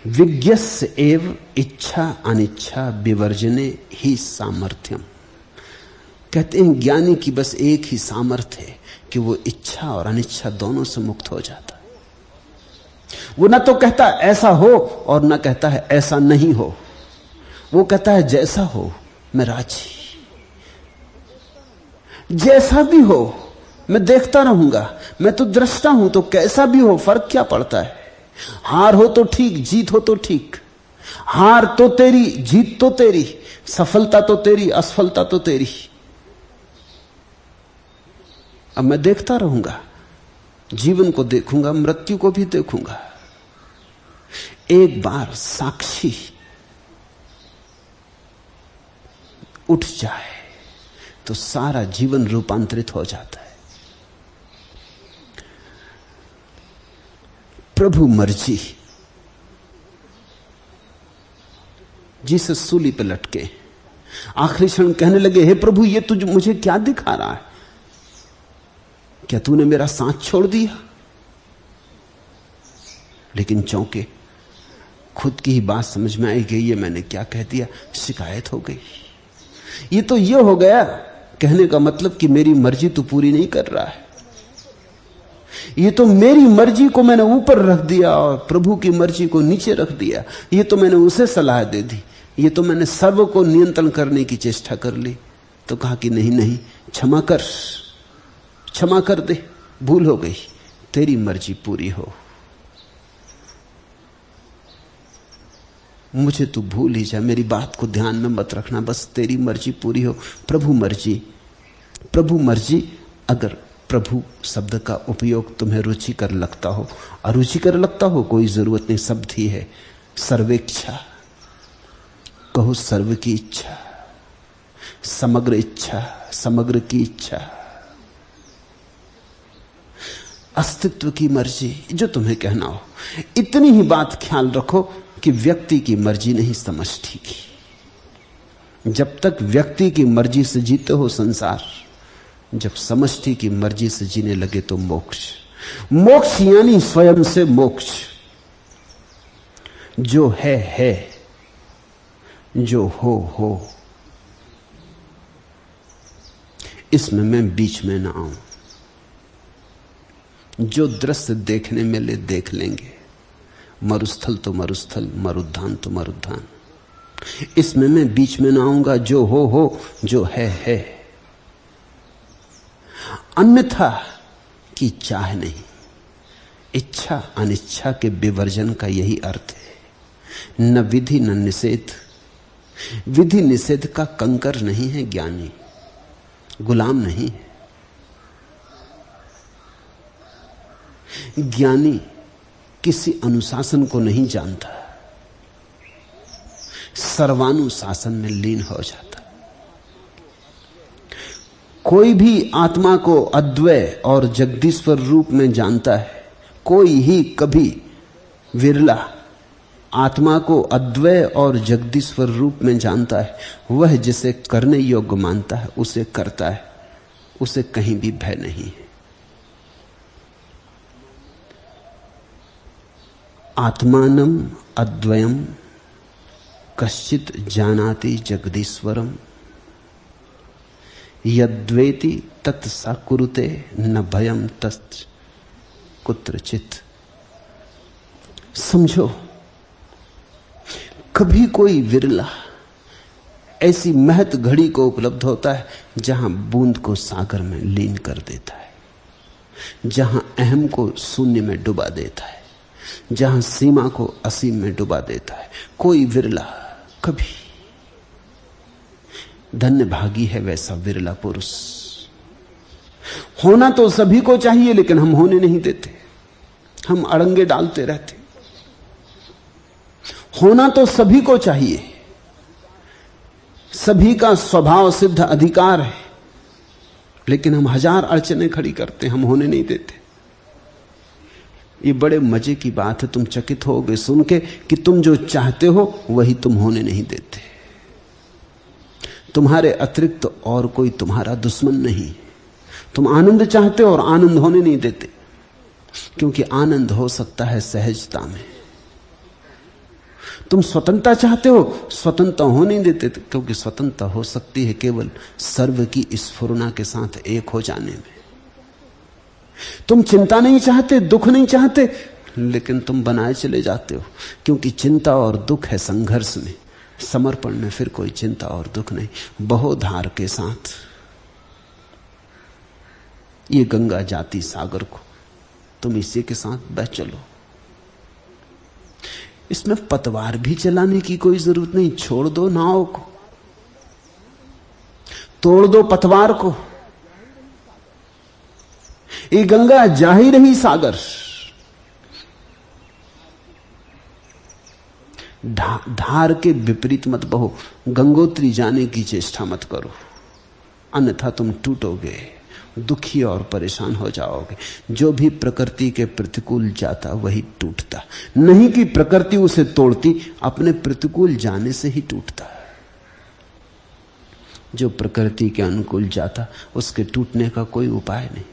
विज्ञस्य एव इच्छा अनिच्छा विवर्जने ही सामर्थ्यम। कहते हैं ज्ञानी की बस एक ही सामर्थ्य है कि वो इच्छा और अनिच्छा दोनों से मुक्त हो जाता है। वो न तो कहता ऐसा हो और न कहता है ऐसा नहीं हो। वो कहता है जैसा हो मैं राजी, जैसा भी हो मैं देखता रहूंगा, मैं तो दृष्टा हूं, तो कैसा भी हो फर्क क्या पड़ता है? हार हो तो ठीक, जीत हो तो ठीक। हार तो तेरी, जीत तो तेरी, सफलता तो तेरी, असफलता तो तेरी। अब मैं देखता रहूंगा, जीवन को देखूंगा, मृत्यु को भी देखूंगा। एक बार साक्षी उठ जाए तो सारा जीवन रूपांतरित हो जाता है। प्रभु मर्जी। जीसस सूली पे लटके आखिरी क्षण कहने लगे, हे प्रभु ये तुझ मुझे क्या दिखा रहा है? क्या तूने मेरा साथ छोड़ दिया? लेकिन चौंके, खुद की ही बात समझ में आई गई, ये मैंने क्या कह दिया, शिकायत हो गई। ये तो ये हो गया कहने का मतलब कि मेरी मर्जी तू पूरी नहीं कर रहा है। ये तो मेरी मर्जी को मैंने ऊपर रख दिया और प्रभु की मर्जी को नीचे रख दिया। ये तो मैंने उसे सलाह दे दी, ये तो मैंने सर्व को नियंत्रण करने की चेष्टा कर ली। तो कहा कि नहीं नहीं, क्षमा कर, क्षमा कर दे, भूल हो गई, तेरी मर्जी पूरी हो। मुझे तू भूल ही जा, मेरी बात को ध्यान में मत रखना, बस तेरी मर्जी पूरी हो। प्रभु मर्जी, प्रभु मर्जी। अगर प्रभु शब्द का उपयोग तुम्हें रुचिकर लगता हो, अरुचिकर लगता हो, कोई जरूरत नहीं, शब्द ही है। सर्वेच्छा कहो, सर्व की इच्छा, समग्र इच्छा, समग्र की इच्छा, अस्तित्व की मर्जी, जो तुम्हें कहना हो। इतनी ही बात ख्याल रखो कि व्यक्ति की मर्जी नहीं समष्टि की। जब तक व्यक्ति की मर्जी से जीते हो संसार, जब समष्टि की मर्जी से जीने लगे तो मोक्ष। मोक्ष यानी स्वयं से मोक्ष। जो है, जो हो। इसमें मैं बीच में ना आऊं। जो दृश्य देखने मिले देख लेंगे, मरुस्थल तो मरुस्थल, मरुद्धान तो मरुद्धान। इसमें मैं बीच में ना आऊंगा। जो हो, जो है। अन्यथा की चाह नहीं। इच्छा अनिच्छा के विवर्जन का यही अर्थ है। न विधि न निषेध। विधि निषेध का कंकर नहीं है ज्ञानी, गुलाम नहीं है। ज्ञानी किसी अनुशासन को नहीं जानता, सर्वानुशासन में लीन हो जाता। कोई भी आत्मा को अद्वय और जगदीश्वर रूप में जानता है। कोई ही कभी, विरला, आत्मा को अद्वय और जगदीश्वर रूप में जानता है। वह जिसे करने योग्य मानता है उसे करता है, उसे कहीं भी भय नहीं है। आत्मानम अद्वयम कश्चित जानाति जगदीश्वरम यद्वेति तत् स कुरुते न भयम तत् कुत्रचित्। समझो, कभी कोई विरला ऐसी महत घड़ी को उपलब्ध होता है जहां बूंद को सागर में लीन कर देता है, जहां अहम को शून्य में डुबा देता है, जहां सीमा को असीम में डुबा देता है। कोई विरला कभी। धन्य भागी है वैसा विरला पुरुष। होना तो सभी को चाहिए, लेकिन हम होने नहीं देते। हम अड़ंगे डालते रहते। होना तो सभी को चाहिए, सभी का स्वभाव सिद्ध अधिकार है, लेकिन हम हजार अड़चने खड़ी करते, हम होने नहीं देते। ये बड़े मजे की बात है, तुम चकित होगे सुन के कि तुम जो चाहते हो वही तुम होने नहीं देते। तुम्हारे अतिरिक्त तो और कोई तुम्हारा दुश्मन नहीं। तुम आनंद चाहते हो और आनंद होने नहीं देते, क्योंकि आनंद हो सकता है सहजता में। तुम स्वतंत्रता चाहते हो, स्वतंत्रता हो नहीं देते, क्योंकि स्वतंत्रता हो सकती है केवल सर्व की स्फुरना के साथ एक हो जाने में। तुम चिंता नहीं चाहते, दुख नहीं चाहते, लेकिन तुम बनाए चले जाते हो, क्योंकि चिंता और दुख है संघर्ष में। समर्पण में फिर कोई चिंता और दुख नहीं, बहोधार के साथ। ये गंगा जाती सागर को तुम इसी के साथ बह चलो। इसमें पतवार भी चलाने की कोई जरूरत नहीं। छोड़ दो नाव को, तोड़ दो पतवार को। ये गंगा जा ही रही सागर। धार के विपरीत मत बहो। गंगोत्री जाने की चेष्टा मत करो, अन्यथा तुम टूटोगे, दुखी और परेशान हो जाओगे। जो भी प्रकृति के प्रतिकूल जाता वही टूटता। नहीं कि प्रकृति उसे तोड़ती, अपने प्रतिकूल जाने से ही टूटता। जो प्रकृति के अनुकूल जाता उसके टूटने का कोई उपाय नहीं।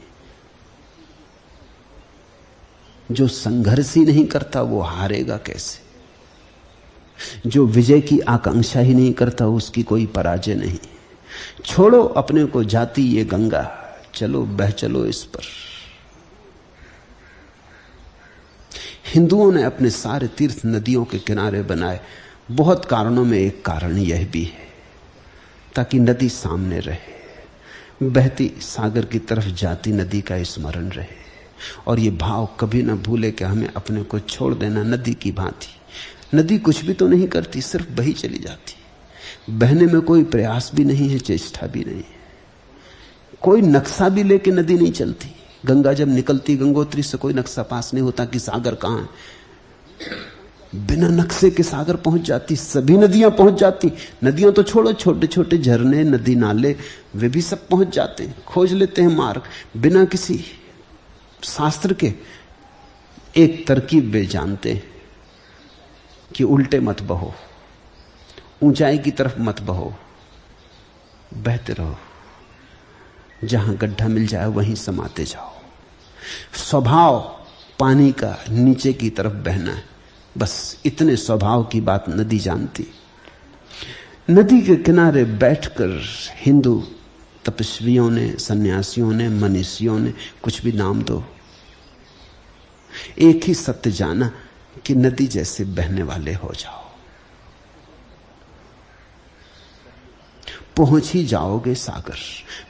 जो संघर्ष ही नहीं करता वो हारेगा कैसे? जो विजय की आकांक्षा ही नहीं करता उसकी कोई पराजय नहीं। छोड़ो अपने को जाती ये गंगा, चलो बह चलो इस पर। हिंदुओं ने अपने सारे तीर्थ नदियों के किनारे बनाए, बहुत कारणों में एक कारण यह भी है ताकि नदी सामने रहे, बहती सागर की तरफ जाती नदी का स्मरण रहे, और ये भाव कभी ना भूले कि हमें अपने को छोड़ देना नदी की भांति। नदी कुछ भी तो नहीं करती, सिर्फ बही चली जाती। बहने में कोई प्रयास भी नहीं है, चेष्टा भी नहीं है, कोई नक्शा भी लेके नदी नहीं चलती। गंगा जब निकलती गंगोत्री से कोई नक्शा पास नहीं होता कि सागर कहां है। बिना नक्शे के सागर पहुंच जाती, सभी नदियां पहुंच जाती। नदियां तो छोड़ो, छोटे छोटे झरने, नदी नाले, वे भी सब पहुंच जाते हैं, खोज लेते हैं मार्ग। बिना किसी शास्त्र के एक तरकीब वे जानते हैं। कि उल्टे मत बहो, ऊंचाई की तरफ मत बहो, बहते रहो, जहां गड्ढा मिल जाए वहीं समाते जाओ। स्वभाव पानी का नीचे की तरफ बहना है, बस इतने स्वभाव की बात नदी जानती। नदी के किनारे बैठकर हिंदू तपस्वियों ने, सन्यासियों ने, मनीषियों ने, कुछ भी नाम दो, एक ही सत्य जाना कि नदी जैसे बहने वाले हो जाओ, पहुंच ही जाओगे सागर।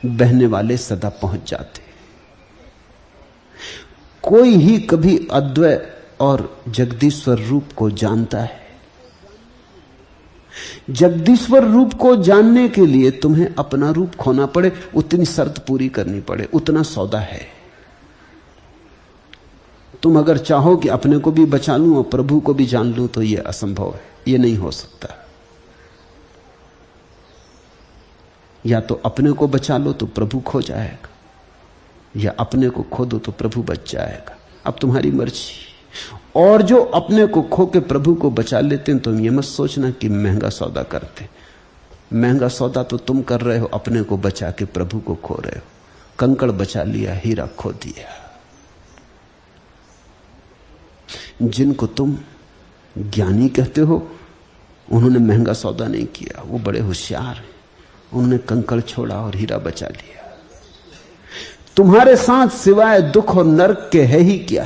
बहने वाले सदा पहुंच जाते। कोई ही कभी अद्वय और जगदीश्वर रूप को जानता है। जगदीश्वर रूप को जानने के लिए तुम्हें अपना रूप खोना पड़े, उतनी शर्त पूरी करनी पड़े, उतना सौदा है। तुम अगर चाहो कि अपने को भी बचा लूं और प्रभु को भी जान लूं तो यह असंभव है, यह नहीं हो सकता। या तो अपने को बचा लो तो प्रभु खो जाएगा, या अपने को खो दो तो प्रभु बच जाएगा। अब तुम्हारी मर्जी। और जो अपने को खो के प्रभु को बचा लेते हैं, तुम ये मत सोचना कि महंगा सौदा करते। महंगा सौदा तो तुम कर रहे हो, अपने को बचा के प्रभु को खो रहे हो। कंकड़ बचा लिया, हीरा खो दिया। जिनको तुम ज्ञानी कहते हो, उन्होंने महंगा सौदा नहीं किया, वो बड़े होशियार हैं। उन्होंने कंकड़ छोड़ा और हीरा बचा लिया। तुम्हारे साथ सिवाय दुख और नरक के है ही क्या?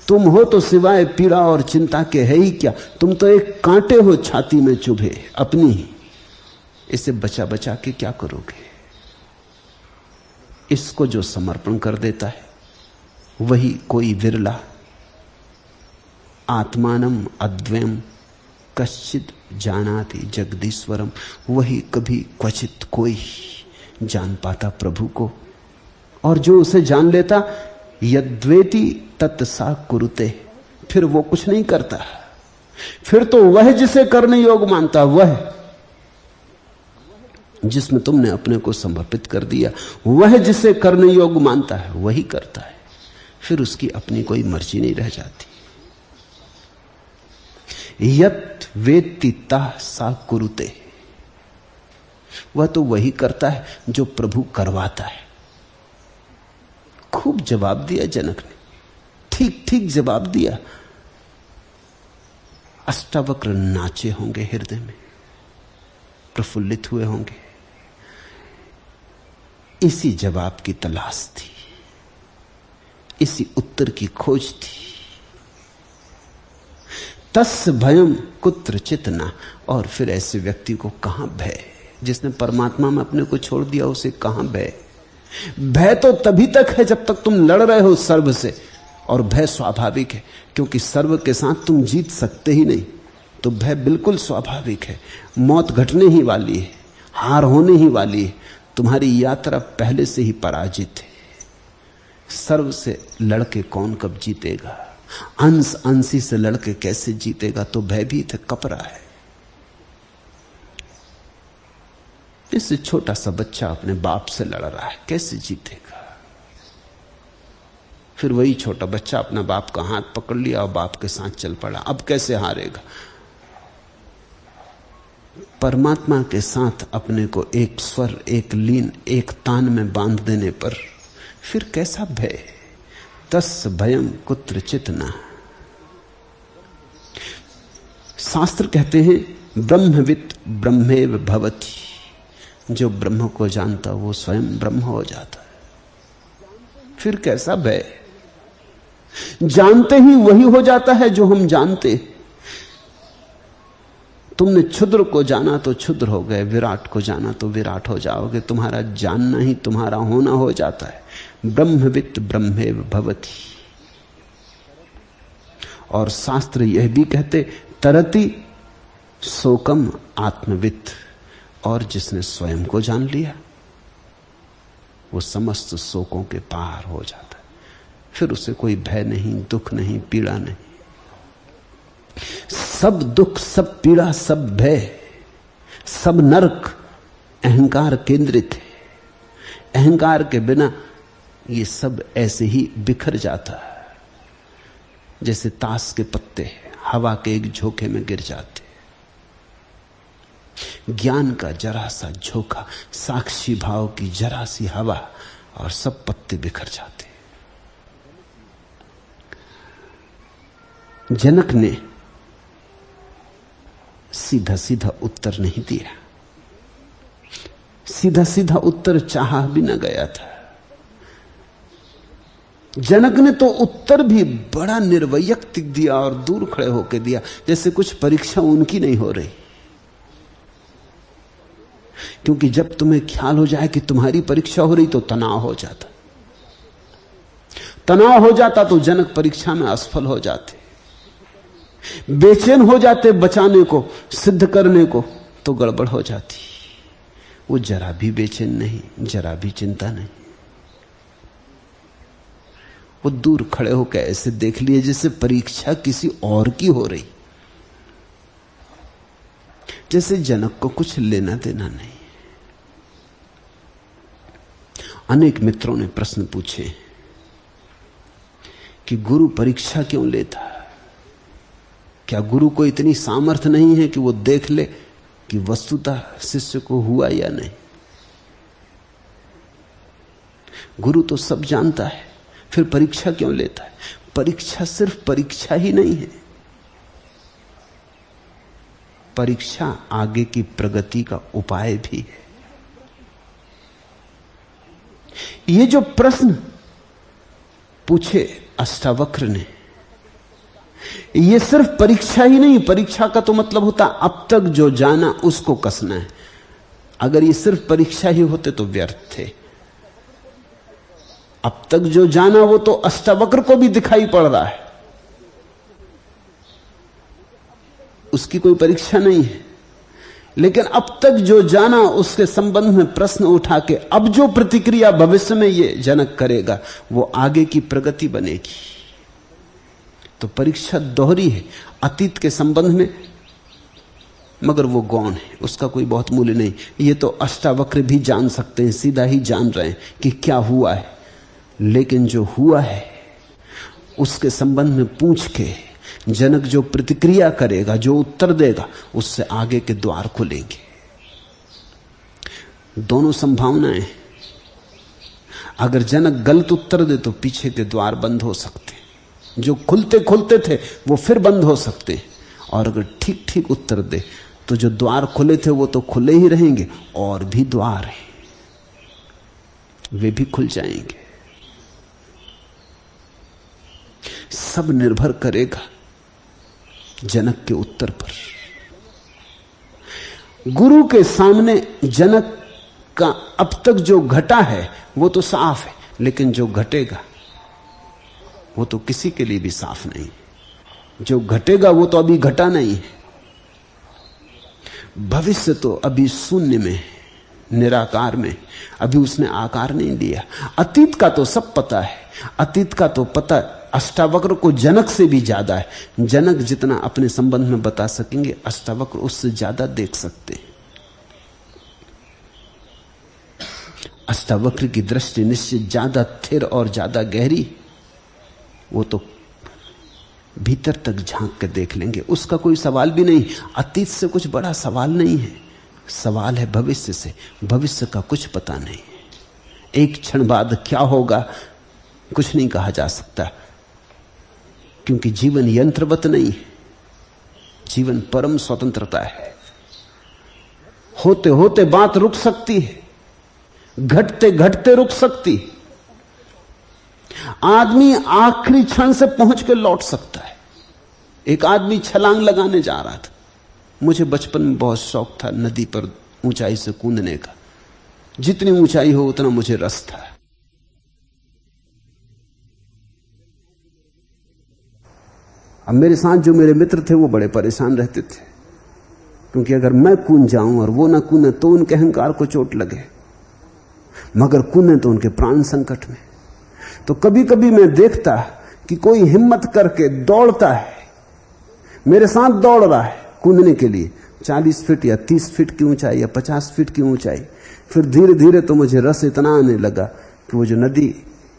तुम हो तो सिवाय पीड़ा और चिंता के है ही क्या? तुम तो एक कांटे हो छाती में चुभे अपनी ही। इसे बचा बचा के क्या करोगे? इसको जो समर्पण कर देता है वही कोई विरला। आत्मानम अद्वयम कश्चित जानाति जगदीश्वरम, वही कभी क्वचित कोई जान पाता प्रभु को। और जो उसे जान लेता, यद्वेति तत्सा कुरुते, फिर वो कुछ नहीं करता। फिर तो वह जिसे करने योग मानता, वह जिसमें तुमने अपने को समर्पित कर दिया, वह जिसे करने योग मानता है वही करता है। फिर उसकी अपनी कोई मर्जी नहीं रह जाती। यत् वेत्ति ता सा कुरुते, वह तो वही करता है जो प्रभु करवाता है। खूब जवाब दिया जनक ने, ठीक ठीक जवाब दिया। अष्टावक्र नाचे होंगे, हृदय में प्रफुल्लित हुए होंगे। इसी जवाब की तलाश थी, इसी उत्तर की खोज थी। तस्य भयम कुत्रचित् न, और फिर ऐसे व्यक्ति को कहां भय? जिसने परमात्मा में अपने को छोड़ दिया उसे कहां भय? भय तो तभी तक है जब तक तुम लड़ रहे हो सर्व से, और भय स्वाभाविक है क्योंकि सर्व के साथ तुम जीत सकते ही नहीं। तो भय बिल्कुल स्वाभाविक है। मौत घटने ही वाली है, हार होने ही वाली है। तुम्हारी यात्रा पहले से ही पराजित है। सर्व से लड़के कौन कब जीतेगा? अंश अंशी से लड़के कैसे जीतेगा? तो भयभीत है, कपरा है। इससे छोटा सा बच्चा अपने बाप से लड़ रहा है, कैसे जीतेगा? फिर वही छोटा बच्चा अपना बाप का हाथ पकड़ लिया और बाप के साथ चल पड़ा, अब कैसे हारेगा? परमात्मा के साथ अपने को एक स्वर, एक लीन, एक तान में बांध देने पर फिर कैसा भय? तस् भयम कुत्रचित् न। शास्त्र कहते हैं ब्रह्मवित् ब्रह्मेव भवति, जो ब्रह्म को जानता वो स्वयं ब्रह्म हो जाता है। फिर कैसा भय? जानते ही वही हो जाता है जो हम जानते। तुमने क्षुद्र को जाना तो क्षुद्र हो गए, विराट को जाना तो विराट हो जाओगे। तुम्हारा जानना ही तुम्हारा होना हो जाता है। ब्रह्मवित् ब्रह्मेव भवति। और शास्त्र यह भी कहते तरति शोकम आत्मवित्, और जिसने स्वयं को जान लिया वो समस्त शोकों के पार हो जाता है। फिर उसे कोई भय नहीं, दुख नहीं, पीड़ा नहीं। सब दुख, सब पीड़ा, सब भय, सब नरक अहंकार केंद्रित है। अहंकार के बिना ये सब ऐसे ही बिखर जाता है, जैसे ताश के पत्ते हवा के एक झोंके में गिर जाते। ज्ञान का जरा सा झोंका, साक्षी भाव की जरा सी हवा, और सब पत्ते बिखर जाते। जनक ने सीधा सीधा उत्तर नहीं दिया, सीधा सीधा उत्तर चाहा भी न गया था। जनक ने तो उत्तर भी बड़ा निर्वैयक्तिक दिया और दूर खड़े होकर दिया, जैसे कुछ परीक्षा उनकी नहीं हो रही। क्योंकि जब तुम्हें ख्याल हो जाए कि तुम्हारी परीक्षा हो रही तो तनाव हो जाता, तनाव हो जाता तो जनक परीक्षा में असफल हो जाते, बेचैन हो जाते बचाने को, सिद्ध करने को, तो गड़बड़ हो जाती। वो जरा भी बेचैन नहीं, जरा भी चिंता नहीं। वो दूर खड़े होकर ऐसे देख लिए जैसे परीक्षा किसी और की हो रही, जैसे जनक को कुछ लेना देना नहीं। अनेक मित्रों ने प्रश्न पूछे कि गुरु परीक्षा क्यों लेता? क्या गुरु को इतनी सामर्थ्य नहीं है कि वो देख ले कि वस्तुतः शिष्य को हुआ या नहीं? गुरु तो सब जानता है, फिर परीक्षा क्यों लेता है? परीक्षा सिर्फ परीक्षा ही नहीं है, परीक्षा आगे की प्रगति का उपाय भी है। ये जो प्रश्न पूछे अष्टावक्र ने, ये सिर्फ परीक्षा ही नहीं, परीक्षा का तो मतलब होता अब तक जो जाना उसको कसना है। अगर ये सिर्फ परीक्षा ही होते तो व्यर्थ थे। अब तक जो जाना वो तो अष्टावक्र को भी दिखाई पड़ रहा है, उसकी कोई परीक्षा नहीं है। लेकिन अब तक जो जाना उसके संबंध में प्रश्न उठा के अब जो प्रतिक्रिया भविष्य में ये जनक करेगा वो आगे की प्रगति बनेगी। तो परीक्षा दोहरी है अतीत के संबंध में, मगर वो गौण है, उसका कोई बहुत मूल्य नहीं। ये तो अष्टावक्र भी जान सकते हैं, सीधा ही जान रहे हैं कि क्या हुआ है। लेकिन जो हुआ है उसके संबंध में पूछ के जनक जो प्रतिक्रिया करेगा, जो उत्तर देगा, उससे आगे के द्वार खुलेंगे। दोनों संभावनाएं। अगर जनक गलत उत्तर दे तो पीछे के द्वार बंद हो सकते, जो खुलते खुलते थे वो फिर बंद हो सकते, और अगर ठीक ठीक उत्तर दे तो जो द्वार खुले थे वो तो खुले ही रहेंगे, और भी द्वार हैं वे भी खुल जाएंगे। सब निर्भर करेगा जनक के उत्तर पर। गुरु के सामने जनक का अब तक जो घटा है वो तो साफ है, लेकिन जो घटेगा वो तो किसी के लिए भी साफ नहीं। जो घटेगा वो तो अभी घटा नहीं है। भविष्य तो अभी शून्य में, निराकार में, अभी उसने आकार नहीं लिया। अतीत का तो सब पता है, अतीत का तो पता अष्टावक्र को जनक से भी ज्यादा है। जनक जितना अपने संबंध में बता सकेंगे, अष्टावक्र उससे ज्यादा देख सकते हैं। अष्टावक्र की दृष्टि निश्चित ज्यादा स्थिर और ज्यादा गहरी, वो तो भीतर तक झांक के देख लेंगे, उसका कोई सवाल भी नहीं। अतीत से कुछ बड़ा सवाल नहीं है, सवाल है भविष्य से। भविष्य का कुछ पता नहीं, एक क्षण बाद क्या होगा कुछ नहीं कहा जा सकता, क्योंकि जीवन यंत्रवत नहीं है, जीवन परम स्वतंत्रता है। होते होते बात रुक सकती है, घटते घटते रुक सकती है। आदमी आखिरी क्षण से पहुंच के लौट सकता है। एक आदमी छलांग लगाने जा रहा था, मुझे बचपन में बहुत शौक था नदी पर ऊंचाई से कूदने का, जितनी ऊंचाई हो उतना मुझे रस था। अब मेरे साथ जो मेरे मित्र थे वो बड़े परेशान रहते थे, क्योंकि अगर मैं कूद जाऊं और वो ना कूदे तो उनके अहंकार को चोट लगे, मगर कूदे तो उनके प्राण संकट में। तो कभी कभी मैं देखता कि कोई हिम्मत करके दौड़ता है, मेरे साथ दौड़ रहा है कूदने के लिए, 40 फीट या 30 फीट की ऊंचाई या 50 फीट की ऊंचाई। फिर धीरे धीरे तो मुझे रस इतना आने लगा कि वो जो नदी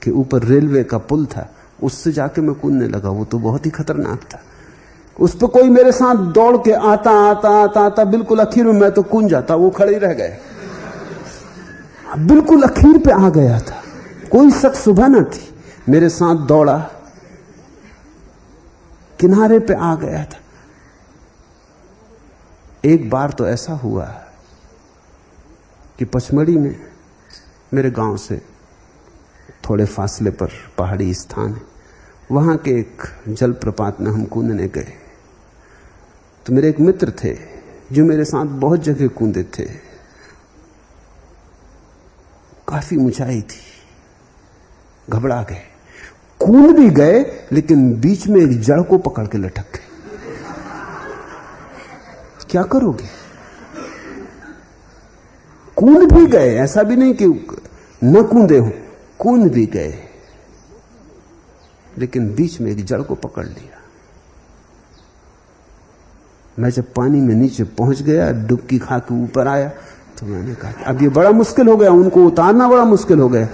के ऊपर रेलवे का पुल था उससे जाके मैं कूदने लगा। वो तो बहुत ही खतरनाक था, उस पर कोई मेरे साथ दौड़ के आता आता आता आता बिल्कुल आखिर में मैं तो कूद जाता, वो खड़े ही रह गए। बिल्कुल आखिर पे आ गया था, कोई शक सुबह न थी, मेरे साथ दौड़ा, किनारे पे आ गया था। एक बार तो ऐसा हुआ कि पचमढ़ी में, मेरे गांव से थोड़े फासले पर पहाड़ी स्थान है, वहां के एक जलप्रपात में हम कूदने गए। तो मेरे एक मित्र थे जो मेरे साथ बहुत जगह कूदे थे, काफी ऊंचाई थी, घबरा गए, कूद भी गए लेकिन बीच में एक जड़ को पकड़ के लटक गए। क्या करोगे? कूद भी गए, ऐसा भी नहीं कि न कूदे हो, कूद भी गए लेकिन बीच में एक जड़ को पकड़ लिया। मैं जब पानी में नीचे पहुंच गया, डुबकी खा के ऊपर आया, तो मैंने कहा अब ये बड़ा मुश्किल हो गया, उनको उतारना बड़ा मुश्किल हो गया।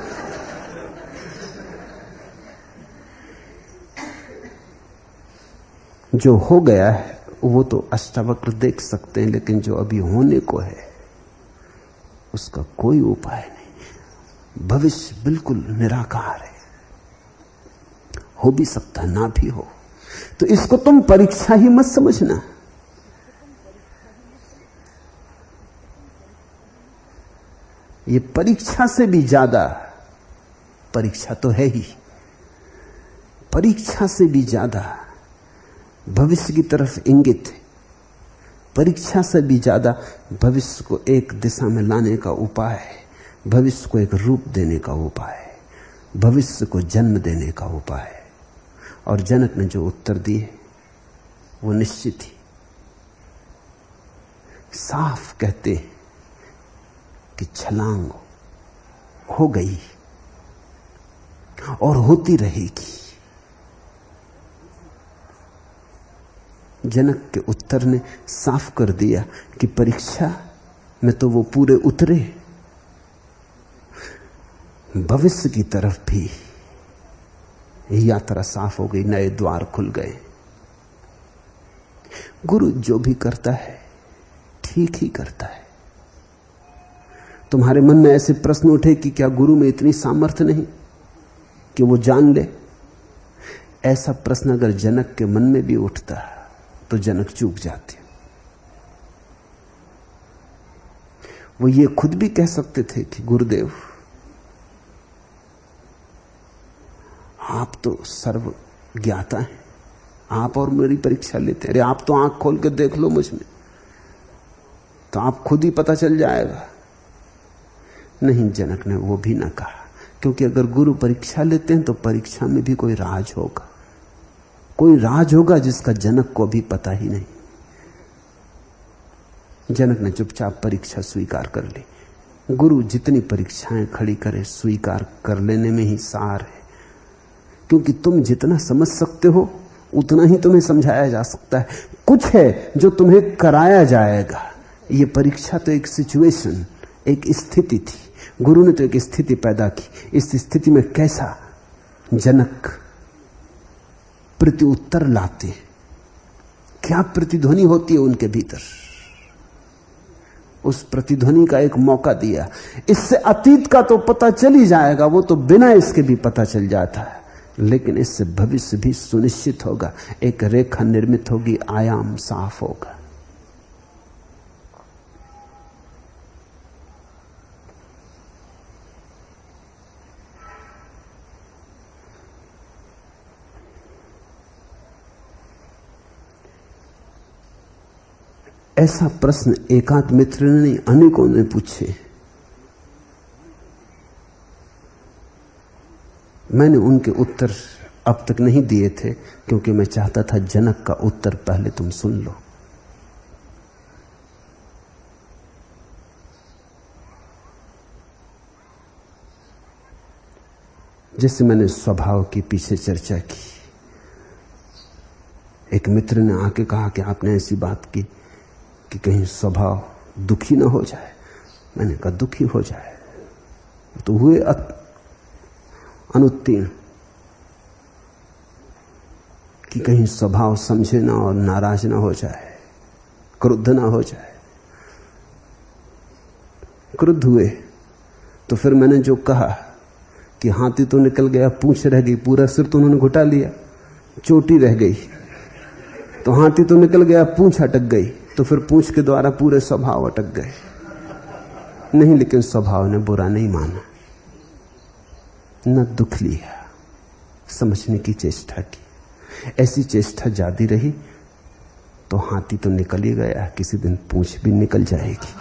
जो हो गया है वो तो अष्टावक्र देख सकते हैं, लेकिन जो अभी होने को है उसका कोई उपाय नहीं। भविष्य बिल्कुल निराकार है, हो भी सकता है ना भी हो। तो इसको तुम परीक्षा ही मत समझना। ये परीक्षा से भी ज्यादा, परीक्षा तो है ही, परीक्षा से भी ज्यादा भविष्य की तरफ इंगित है। परीक्षा से भी ज्यादा भविष्य को एक दिशा में लाने का उपाय है, भविष्य को एक रूप देने का उपाय है, भविष्य को जन्म देने का उपाय है। और जनक ने जो उत्तर दिए वो निश्चित ही साफ कहते हैं कि छलांग हो गई और होती रहेगी। जनक के उत्तर ने साफ कर दिया कि परीक्षा में तो वो पूरे उतरे, भविष्य की तरफ भी यात्रा साफ हो गई, नए द्वार खुल गए। गुरु जो भी करता है ठीक ही करता है। तुम्हारे मन में ऐसे प्रश्न उठे कि क्या गुरु में इतनी सामर्थ्य नहीं कि वो जान ले? ऐसा प्रश्न अगर जनक के मन में भी उठता तो जनक चूक जाते। वो ये खुद भी कह सकते थे कि गुरुदेव आप तो सर्व ज्ञाता हैं, आप और मेरी परीक्षा लेते हैं। अरे आप तो आंख खोल के देख लो मुझ में, तो आप खुद ही पता चल जाएगा। नहीं, जनक ने वो भी ना कहा, क्योंकि अगर गुरु परीक्षा लेते हैं तो परीक्षा में भी कोई राज होगा, कोई राज होगा जिसका जनक को भी पता ही नहीं। जनक ने चुपचाप परीक्षा स्वीकार कर ली। गुरु जितनी परीक्षाएं खड़ी करे स्वीकार कर लेने में ही सार है, क्योंकि तुम जितना समझ सकते हो उतना ही तुम्हें समझाया जा सकता है। कुछ है जो तुम्हें कराया जाएगा। ये परीक्षा तो एक सिचुएशन, एक स्थिति थी। गुरु ने तो एक स्थिति पैदा की। इस स्थिति में कैसा जनक प्रत्युत्तर लाते, क्या प्रतिध्वनि होती है उनके भीतर, उस प्रतिध्वनि का एक मौका दिया। इससे अतीत का तो पता चल ही जाएगा, वो तो बिना इसके भी पता चल जाता है, लेकिन इससे भविष्य भी सुनिश्चित होगा। एक रेखा निर्मित होगी, आयाम साफ होगा। ऐसा प्रश्न एकांत मित्र ने नहीं, अनेकों ने पूछे। मैंने उनके उत्तर अब तक नहीं दिए थे, क्योंकि मैं चाहता था जनक का उत्तर पहले तुम सुन लो। जैसे मैंने स्वभाव की पीछे चर्चा की, एक मित्र ने आके कहा कि आपने ऐसी बात की कि कहीं स्वभाव दुखी ना हो जाए। मैंने कहा दुखी हो जाए तो हुए अनुत्तीर्ण कि कहीं स्वभाव समझे ना और नाराज ना हो जाए, क्रुद्ध ना हो जाए। क्रुद्ध हुए तो फिर मैंने जो कहा कि हाथी तो निकल गया, पूंछ रह गई, पूरा सिर तो उन्होंने घुटा लिया, चोटी रह गई। तो हाथी तो निकल गया, पूंछ अटक गई, तो फिर पूंछ के द्वारा पूरे स्वभाव अटक गए। नहीं, लेकिन स्वभाव ने बुरा नहीं माना, न दुख लिया, समझने की चेष्टा की। ऐसी चेष्टा जाती रही तो हाथी तो निकल ही गया, किसी दिन पूंछ भी निकल जाएगी।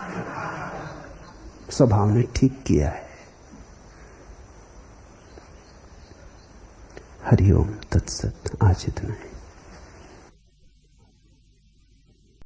स्वभाव ने ठीक किया है। हरिओम तत्सत। आज इतना है।